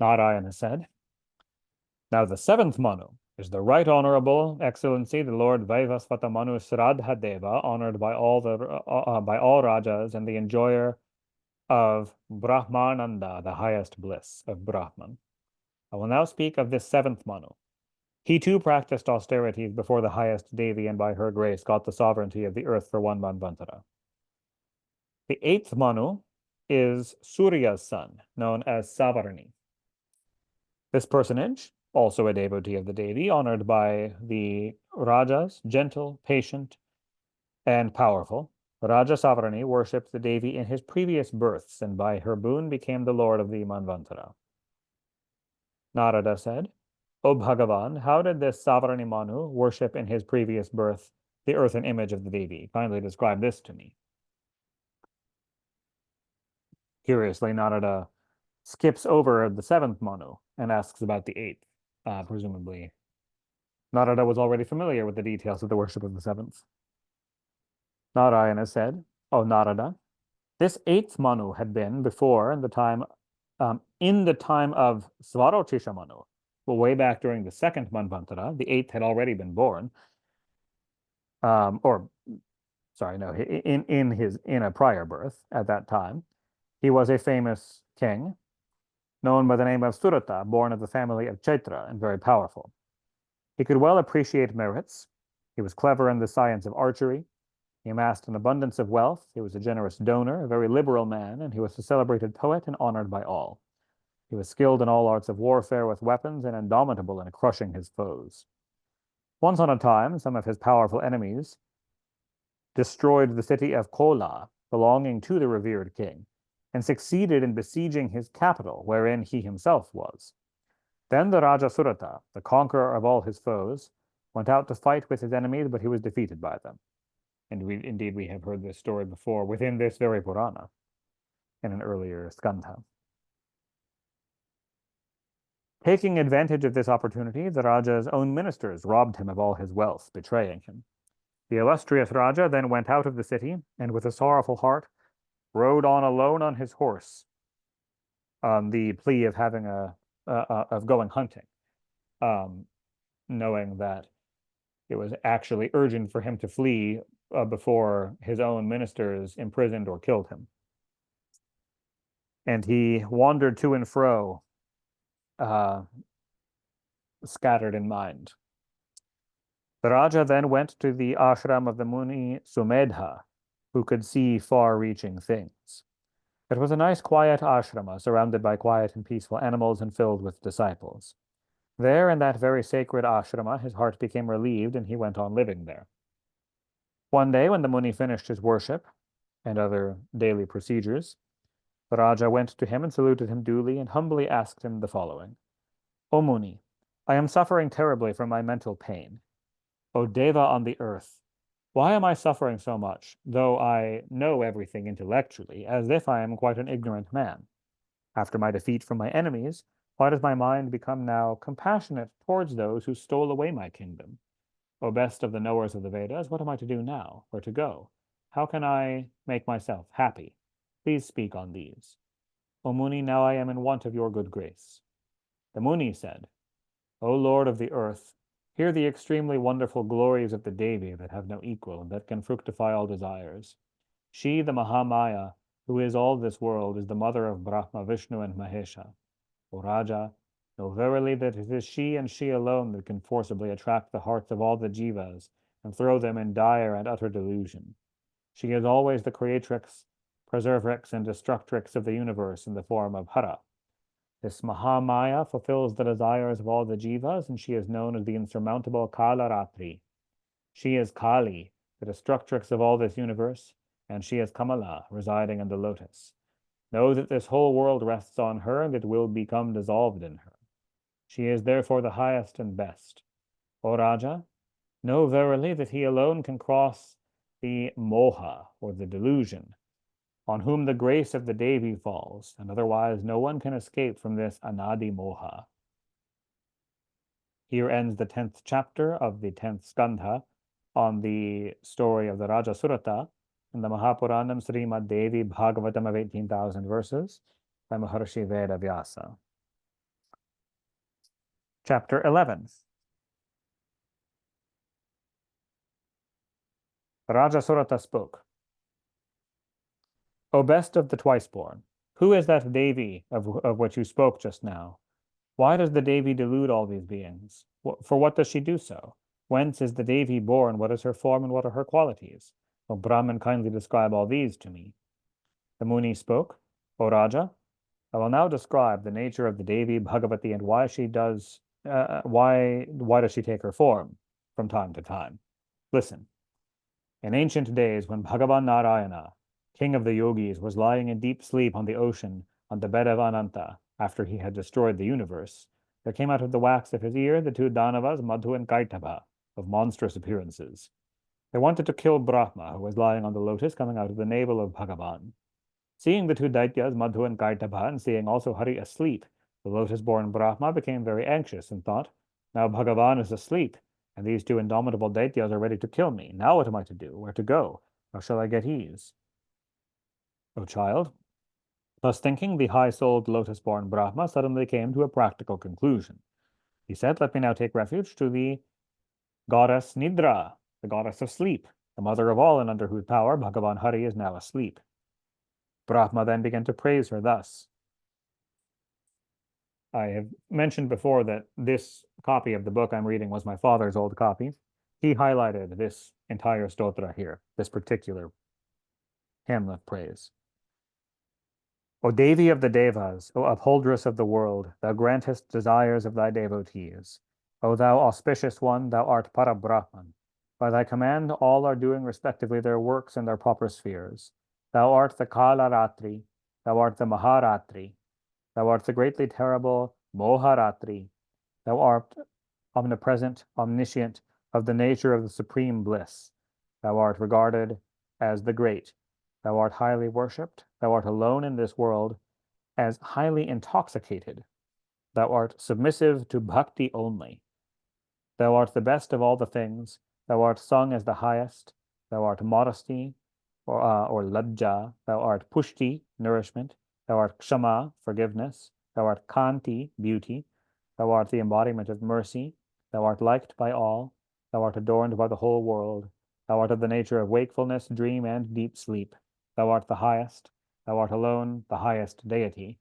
Narayana said, Now the 7th Manu is the Right Honorable Excellency the Lord Vaivasvata Manu Sradha Deva, honored by all Rajas and the enjoyer of Brahmananda, the highest bliss of Brahman. I will now speak of this seventh Manu. He too practiced austerities before the highest Devi, and by her grace got the sovereignty of the earth for one Manvantara. The eighth Manu is Surya's son, known as Savarni. This personage, also a devotee of the Devi, honored by the Rajas, gentle, patient, and powerful. Raja Savarni worshipped the Devi in his previous births, and by her boon became the lord of the Manvantara. Narada said, O Bhagavan, how did this Savarni Manu worship in his previous birth the earthen image of the Devi? Kindly describe this to me. Curiously, Narada skips over the seventh Manu and asks about the eighth. Presumably, Narada was already familiar with the details of the worship of the seventh. Narayana said, O Narada, this eighth Manu had been before in the time of Svarochisha Manu. Well, way back during the second Manvantara, the eighth had already been born. In a prior birth at that time. He was a famous king, known by the name of Surata, born of the family of Chaitra and very powerful. He could well appreciate merits. He was clever in the science of archery. He amassed an abundance of wealth. He was a generous donor, a very liberal man, and he was a celebrated poet and honored by all. He was skilled in all arts of warfare with weapons and indomitable in crushing his foes. Once on a time, some of his powerful enemies destroyed the city of Kola, belonging to the revered king, and succeeded in besieging his capital, wherein he himself was. Then the Raja Surata, the conqueror of all his foes, went out to fight with his enemies, but he was defeated by them. And we have heard this story before within this very Purana, in an earlier skandha. Taking advantage of this opportunity, the Raja's own ministers robbed him of all his wealth, betraying him. The illustrious Raja then went out of the city, and with a sorrowful heart, rode on alone on his horse, on the plea of having of going hunting, knowing that it was actually urgent for him to flee before his own ministers imprisoned or killed him. And he wandered to and fro, scattered in mind. The Raja then went to the ashram of the Muni Sumedha, who could see far-reaching things. It was a nice, quiet ashrama, surrounded by quiet and peaceful animals and filled with disciples. There, in that very sacred ashrama, his heart became relieved, and he went on living there. One day, when the Muni finished his worship and other daily procedures, the Raja went to him and saluted him duly and humbly asked him the following. O Muni, I am suffering terribly from my mental pain. O Deva on the earth, why am I suffering so much, though I know everything intellectually, as if I am quite an ignorant man? After my defeat from my enemies, why does my mind become now compassionate towards those who stole away my kingdom? O best of the knowers of the Vedas, what am I to do now? Where to go? How can I make myself happy? Please speak on these. O Muni, now I am in want of your good grace. The Muni said, O Lord of the earth, hear the extremely wonderful glories of the Devi that have no equal and that can fructify all desires. She, the Mahamaya, who is all this world, is the mother of Brahma, Vishnu, and Mahesha. O Raja, know verily that it is she and she alone that can forcibly attract the hearts of all the jivas and throw them in dire and utter delusion. She is always the creatrix, preservatrix, and destructrix of the universe in the form of Hara. This Mahamaya fulfills the desires of all the jivas, and she is known as the insurmountable Kalaratri. She is Kali, the destructrix of all this universe, and she is Kamala, residing in the lotus. Know that this whole world rests on her, and it will become dissolved in her. She is therefore the highest and best. O Raja, know verily that he alone can cross the moha, or the delusion, on whom the grace of the Devi falls, and otherwise no one can escape from this anadi moha. Here ends the 10th chapter of the 10th skandha on the story of the Raja Surata in the Mahapuranam Srimad Devi Bhagavatam of 18,000 verses by Maharshi Veda Vyasa. Chapter 11. Raja Surata spoke. O best of the twice-born, who is that Devi of which you spoke just now? Why does the Devi delude all these beings? For what does she do so? Whence is the Devi born? What is her form and what are her qualities? O Brahman, kindly describe all these to me. The Muni spoke, O Raja, I will now describe the nature of the Devi Bhagavati and why does she take her form from time to time. Listen. In ancient days, when Bhagavan Narayana, king of the yogis, was lying in deep sleep on the ocean on the bed of Ananta after he had destroyed the universe, there came out of the wax of his ear the two Danavas, Madhu and Kaitaba, of monstrous appearances. They wanted to kill Brahma, who was lying on the lotus coming out of the navel of Bhagavan. Seeing the two Daityas, Madhu and Kaitaba, and seeing also Hari asleep, the lotus-born Brahma became very anxious and thought, now Bhagavan is asleep, and these two indomitable Daityas are ready to kill me. Now what am I to do? Where to go? How shall I get ease? O child, thus thinking, the high-souled lotus-born Brahma suddenly came to a practical conclusion. He said, let me now take refuge to the goddess Nidra, the goddess of sleep, the mother of all and under whose power Bhagavan Hari is now asleep. Brahma then began to praise her thus. I have mentioned before that this copy of the book I'm reading was my father's old copy. He highlighted this entire stotra here, this particular hymn of praise. O Devi of the Devas, O upholdress of the world, thou grantest desires of thy devotees. O thou auspicious one, thou art Parabrahman. By thy command all are doing respectively their works in their proper spheres. Thou art the Kalaratri, thou art the Maharatri, thou art the greatly terrible Moharatri, thou art omnipresent, omniscient, of the nature of the supreme bliss. Thou art regarded as the great. Thou art highly worshipped. Thou art alone in this world as highly intoxicated. Thou art submissive to bhakti only. Thou art the best of all the things. Thou art sung as the highest. Thou art modesty, or lajja. Thou art pushti, nourishment. Thou art kshama, forgiveness. Thou art kanti, beauty. Thou art the embodiment of mercy. Thou art liked by all. Thou art adorned by the whole world. Thou art of the nature of wakefulness, dream, and deep sleep. Thou art the highest. Thou art alone the highest deity.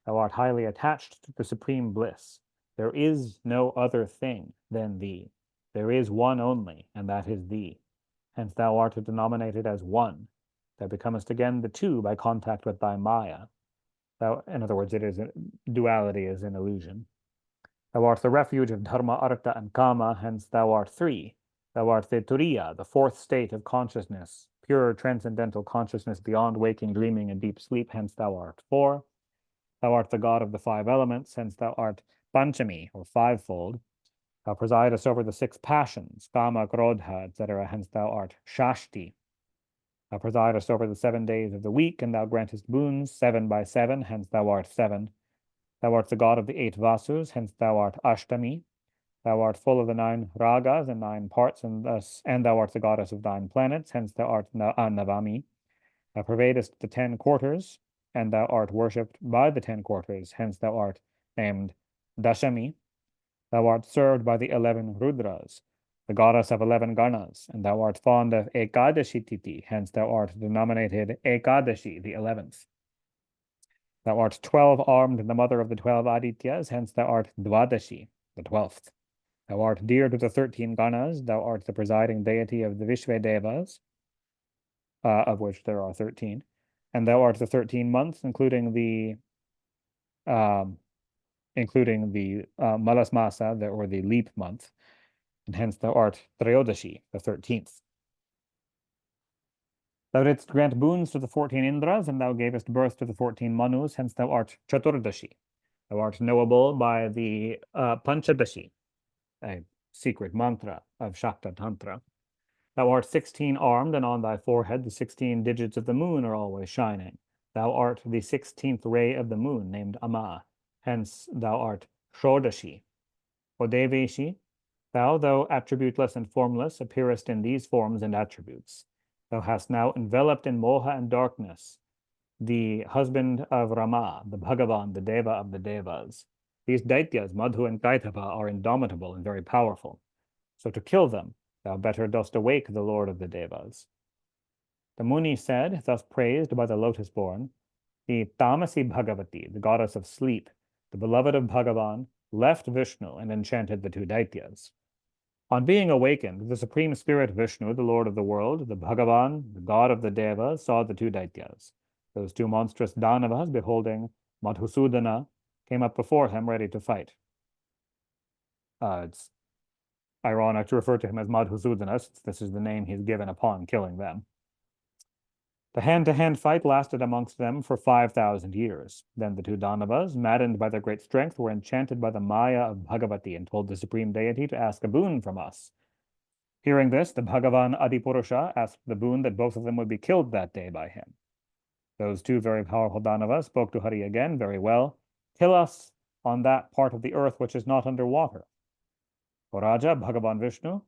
Thou art highly attached to the supreme bliss. There is no other thing than thee. There is one only, and that is thee. Hence thou art denominated as one. Thou becomest again the two by contact with thy Maya. In other words, duality is an illusion. Thou art the refuge of dharma, artha, and kama, hence thou art three. Thou art the turiya, the fourth state of consciousness, pure transcendental consciousness beyond waking, dreaming, and deep sleep, hence thou art four. Thou art the god of the five elements, hence thou art panchami, or fivefold. Thou presidest over the six passions, kama, krodha, etc., hence thou art shashti. Thou presidest over the 7 days of the week, and thou grantest boons 7 by 7, hence thou art 7. Thou art the god of the 8 vasus, hence thou art ashtami. Thou art full of the 9 ragas and 9 parts, and thou art the goddess of 9 planets, hence thou art Navami. Thou pervadest the 10 quarters, and thou art worshipped by the 10 quarters, hence thou art named Dashami. Thou art served by the 11 Rudras, the goddess of 11 Ganas, and thou art fond of Ekadashi Titi, hence thou art denominated Ekadashi, the 11th. Thou art 12-armed and the mother of the 12 Adityas, hence thou art Dvadashi, the 12th. Thou art dear to the 13 Ganas, thou art the presiding deity of the Vishvedevas, of which there are 13, and thou art the 13 months, including the Malas Masa, or the leap month, and hence thou art Treyodashi, the 13th. Thou didst grant boons to the 14 Indras, and thou gavest birth to the 14 Manus, hence thou art Chaturdashi. Thou art knowable by the Panchadashi, a secret mantra of Shakta Tantra. Thou art 16-armed, and on thy forehead the 16 digits of the moon are always shining. Thou art the 16th ray of the moon, named Ama. Hence thou art Shodashi. O Deveshi, thou, though attributeless and formless, appearest in these forms and attributes. Thou hast now enveloped in moha and darkness the husband of Rama, the Bhagavan, the Deva of the Devas. These Daityas, Madhu and Kaitava, are indomitable and very powerful. So to kill them, Thou better dost awake the Lord of the Devas. The Muni said, thus praised by the lotus-born, the Tamasi Bhagavati, the goddess of sleep, the beloved of Bhagavan, left Vishnu and enchanted the two Daityas. On being awakened, the supreme spirit Vishnu, the Lord of the world, the Bhagavan, the god of the Devas, saw the two Daityas. Those two monstrous Danavas, beholding Madhusudana, came up before him, ready to fight. It's ironic to refer to him as Madhusudana, since this is the name he's given upon killing them. The hand-to-hand fight lasted amongst them for 5,000 years. Then the two Danavas, maddened by their great strength, were enchanted by the Maya of Bhagavati and told the supreme deity to ask a boon from us. Hearing this, the Bhagavan Adipurusha asked the boon that both of them would be killed that day by him. Those two very powerful Danavas spoke to Hari again, very well. Kill us on that part of the earth which is not under water. O Raja, Bhagavan Vishnu,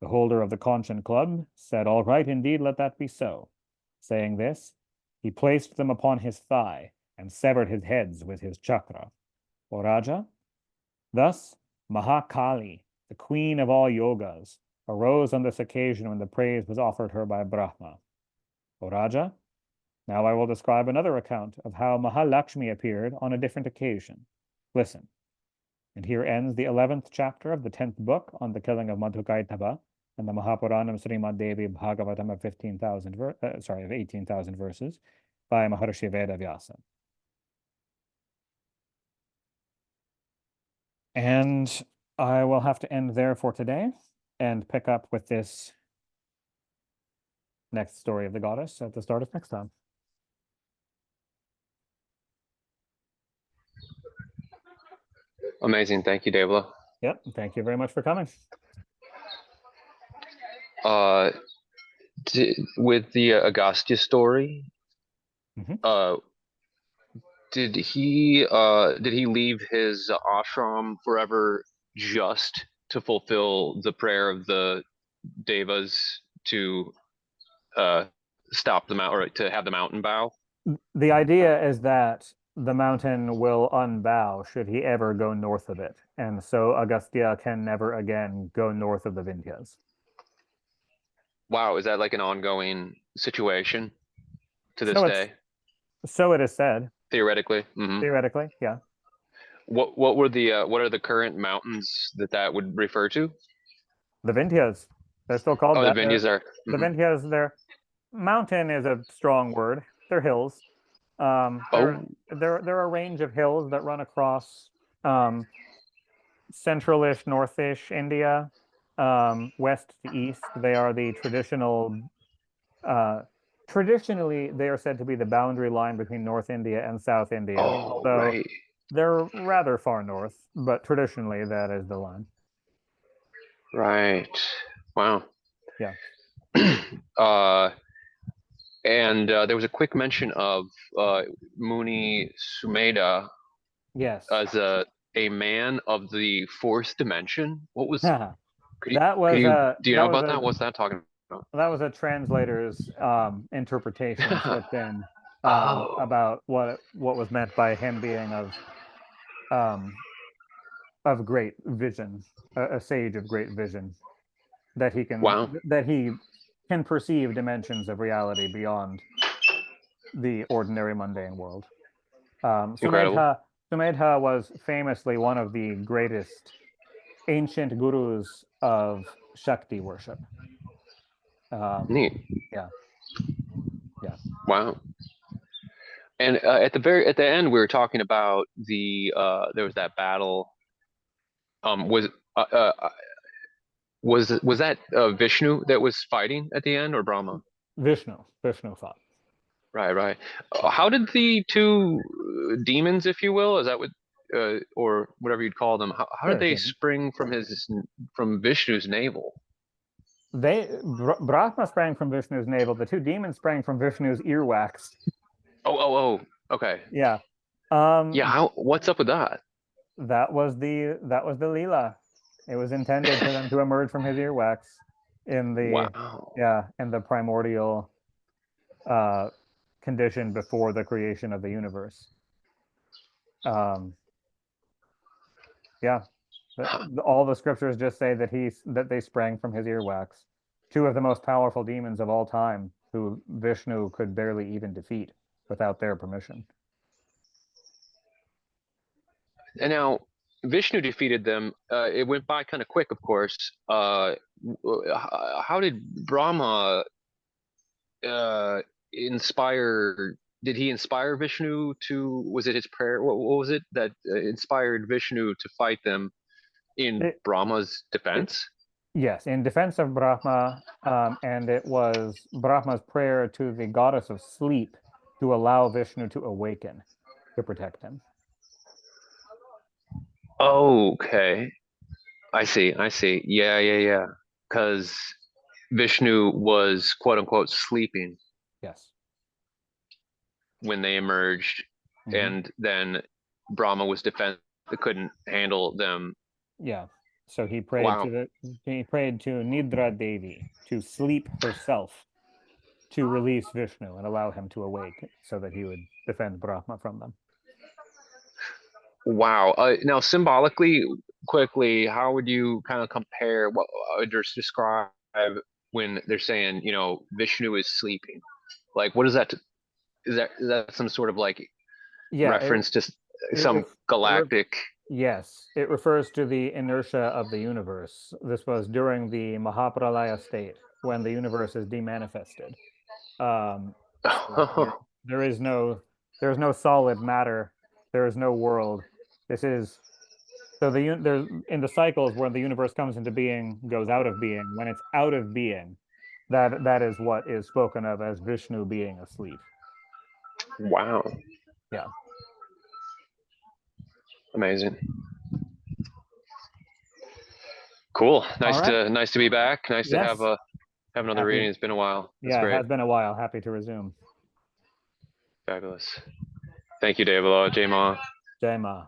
the holder of the Kanchan club, said, all right, indeed, let that be so. Saying this, he placed them upon his thigh and severed his heads with his chakra. O Raja, thus Mahakali, the queen of all yogas, arose on this occasion when the praise was offered her by Brahma. O Raja, now I will describe another account of how Mahalakshmi appeared on a different occasion. Listen. And here ends the 11th chapter of the 10th book on the killing of Madhukaitaba and the Mahapuranam Srimad Devi Bhagavatam of 18,000 verses by Maharshi Vedavyasa. And I will have to end there for today and pick up with this next story of the goddess at the start of next time. Amazing. Thank you, Devla. Yep. Thank you very much for coming. With the Agastya story, Mhm. did he leave his ashram forever just to fulfill the prayer of the devas to stop the mountain, or to have the mountain bow? The idea is that the mountain will unbow should he ever go north of it, and so Agastya can never again go north of the Vindhyas. Wow, is that like an ongoing situation to this So it's day? so it is said. Theoretically. Mm-hmm. Theoretically, yeah. What are the current mountains that would refer to? The Vindhyas, they're still called Oh, the that. Vindhyas are. The Mhm. Vindhyas, their mountain is a strong word. They're hills. Oh, They're a range of hills that run across central-ish, north-ish India, west to east. They are the traditionally, they are said to be the boundary line between North India and South India, oh, although right, they're rather far north, but traditionally that is the line. right. Wow. Yeah. uh, and there was a quick mention of Muni Sumedha Yes. as a man of the fourth dimension. What was? That Could was you a do you that know was about a that? What's that talking about? that was a translator's interpretation slipped in Oh, about what was meant by him being um, of great vision, a sage of great vision, that wow, he can perceive dimensions of reality beyond the ordinary mundane world. incredible, Sumedha was famously one of the greatest ancient gurus of Shakti worship. neat. Yeah, yeah. Wow. And at the end, we were talking about there was that battle. Was uh, uh, was that Vishnu that was fighting at the end, or Brahma? Vishnu fought. Right, right. How did the two demons, if you will, is that what, or whatever you'd call them, how did Sure, they demons. spring from Vishnu's navel? Brahma sprang from Vishnu's navel. The two demons sprang from Vishnu's earwax. Oh, okay. Yeah. Yeah, what's up with that? That was the Leela. It was intended for them to emerge from his earwax in the Wow. in the primordial uh condition before the creation of the universe. Um yeah. All the scriptures just say that they sprang from his earwax. Two of the most powerful demons of all time, who Vishnu could barely even defeat without their permission. And now Vishnu defeated them. It went by kind of quick, of course. How did Brahma uh, inspire? Did he inspire Vishnu to? Was it his prayer? What was it that inspired Vishnu to fight them in It, Brahma's it, defense? yes, in defense of Brahma, and it was Brahma's prayer to the goddess of sleep to allow Vishnu to awaken to protect him. Okay, I see. I see. Yeah, yeah, yeah. Because Vishnu was quote unquote sleeping Yes. when they emerged, Hmm. and then Brahma was defense couldn't handle them. Yeah. So Wow. he prayed to Nidra Devi to sleep herself to release Vishnu and allow him to awake so that he would defend Brahma from them. Wow. Now, symbolically, quickly, how would you kind of compare what or just describe when they're saying, Vishnu is sleeping? Like, what is that? Is that some sort of like Yeah, reference to it, some ref, it ref, galactic? yes, it refers to the inertia of the universe. This was during the Mahapralaya state when the universe is demanifested. So there is no solid matter. There is no world. This is so there's in the cycles where the universe comes into being, goes out of being. When it's out of being, that is what is spoken of as Vishnu being asleep. Wow. Yeah. Amazing. Cool. All right. Nice to be back. Nice to Yes. have another Happy. reading. It's been a while. That's Yeah, it great. has been a while. Happy to resume. Fabulous. Thank you, David. Jay Ma. Jai Ma.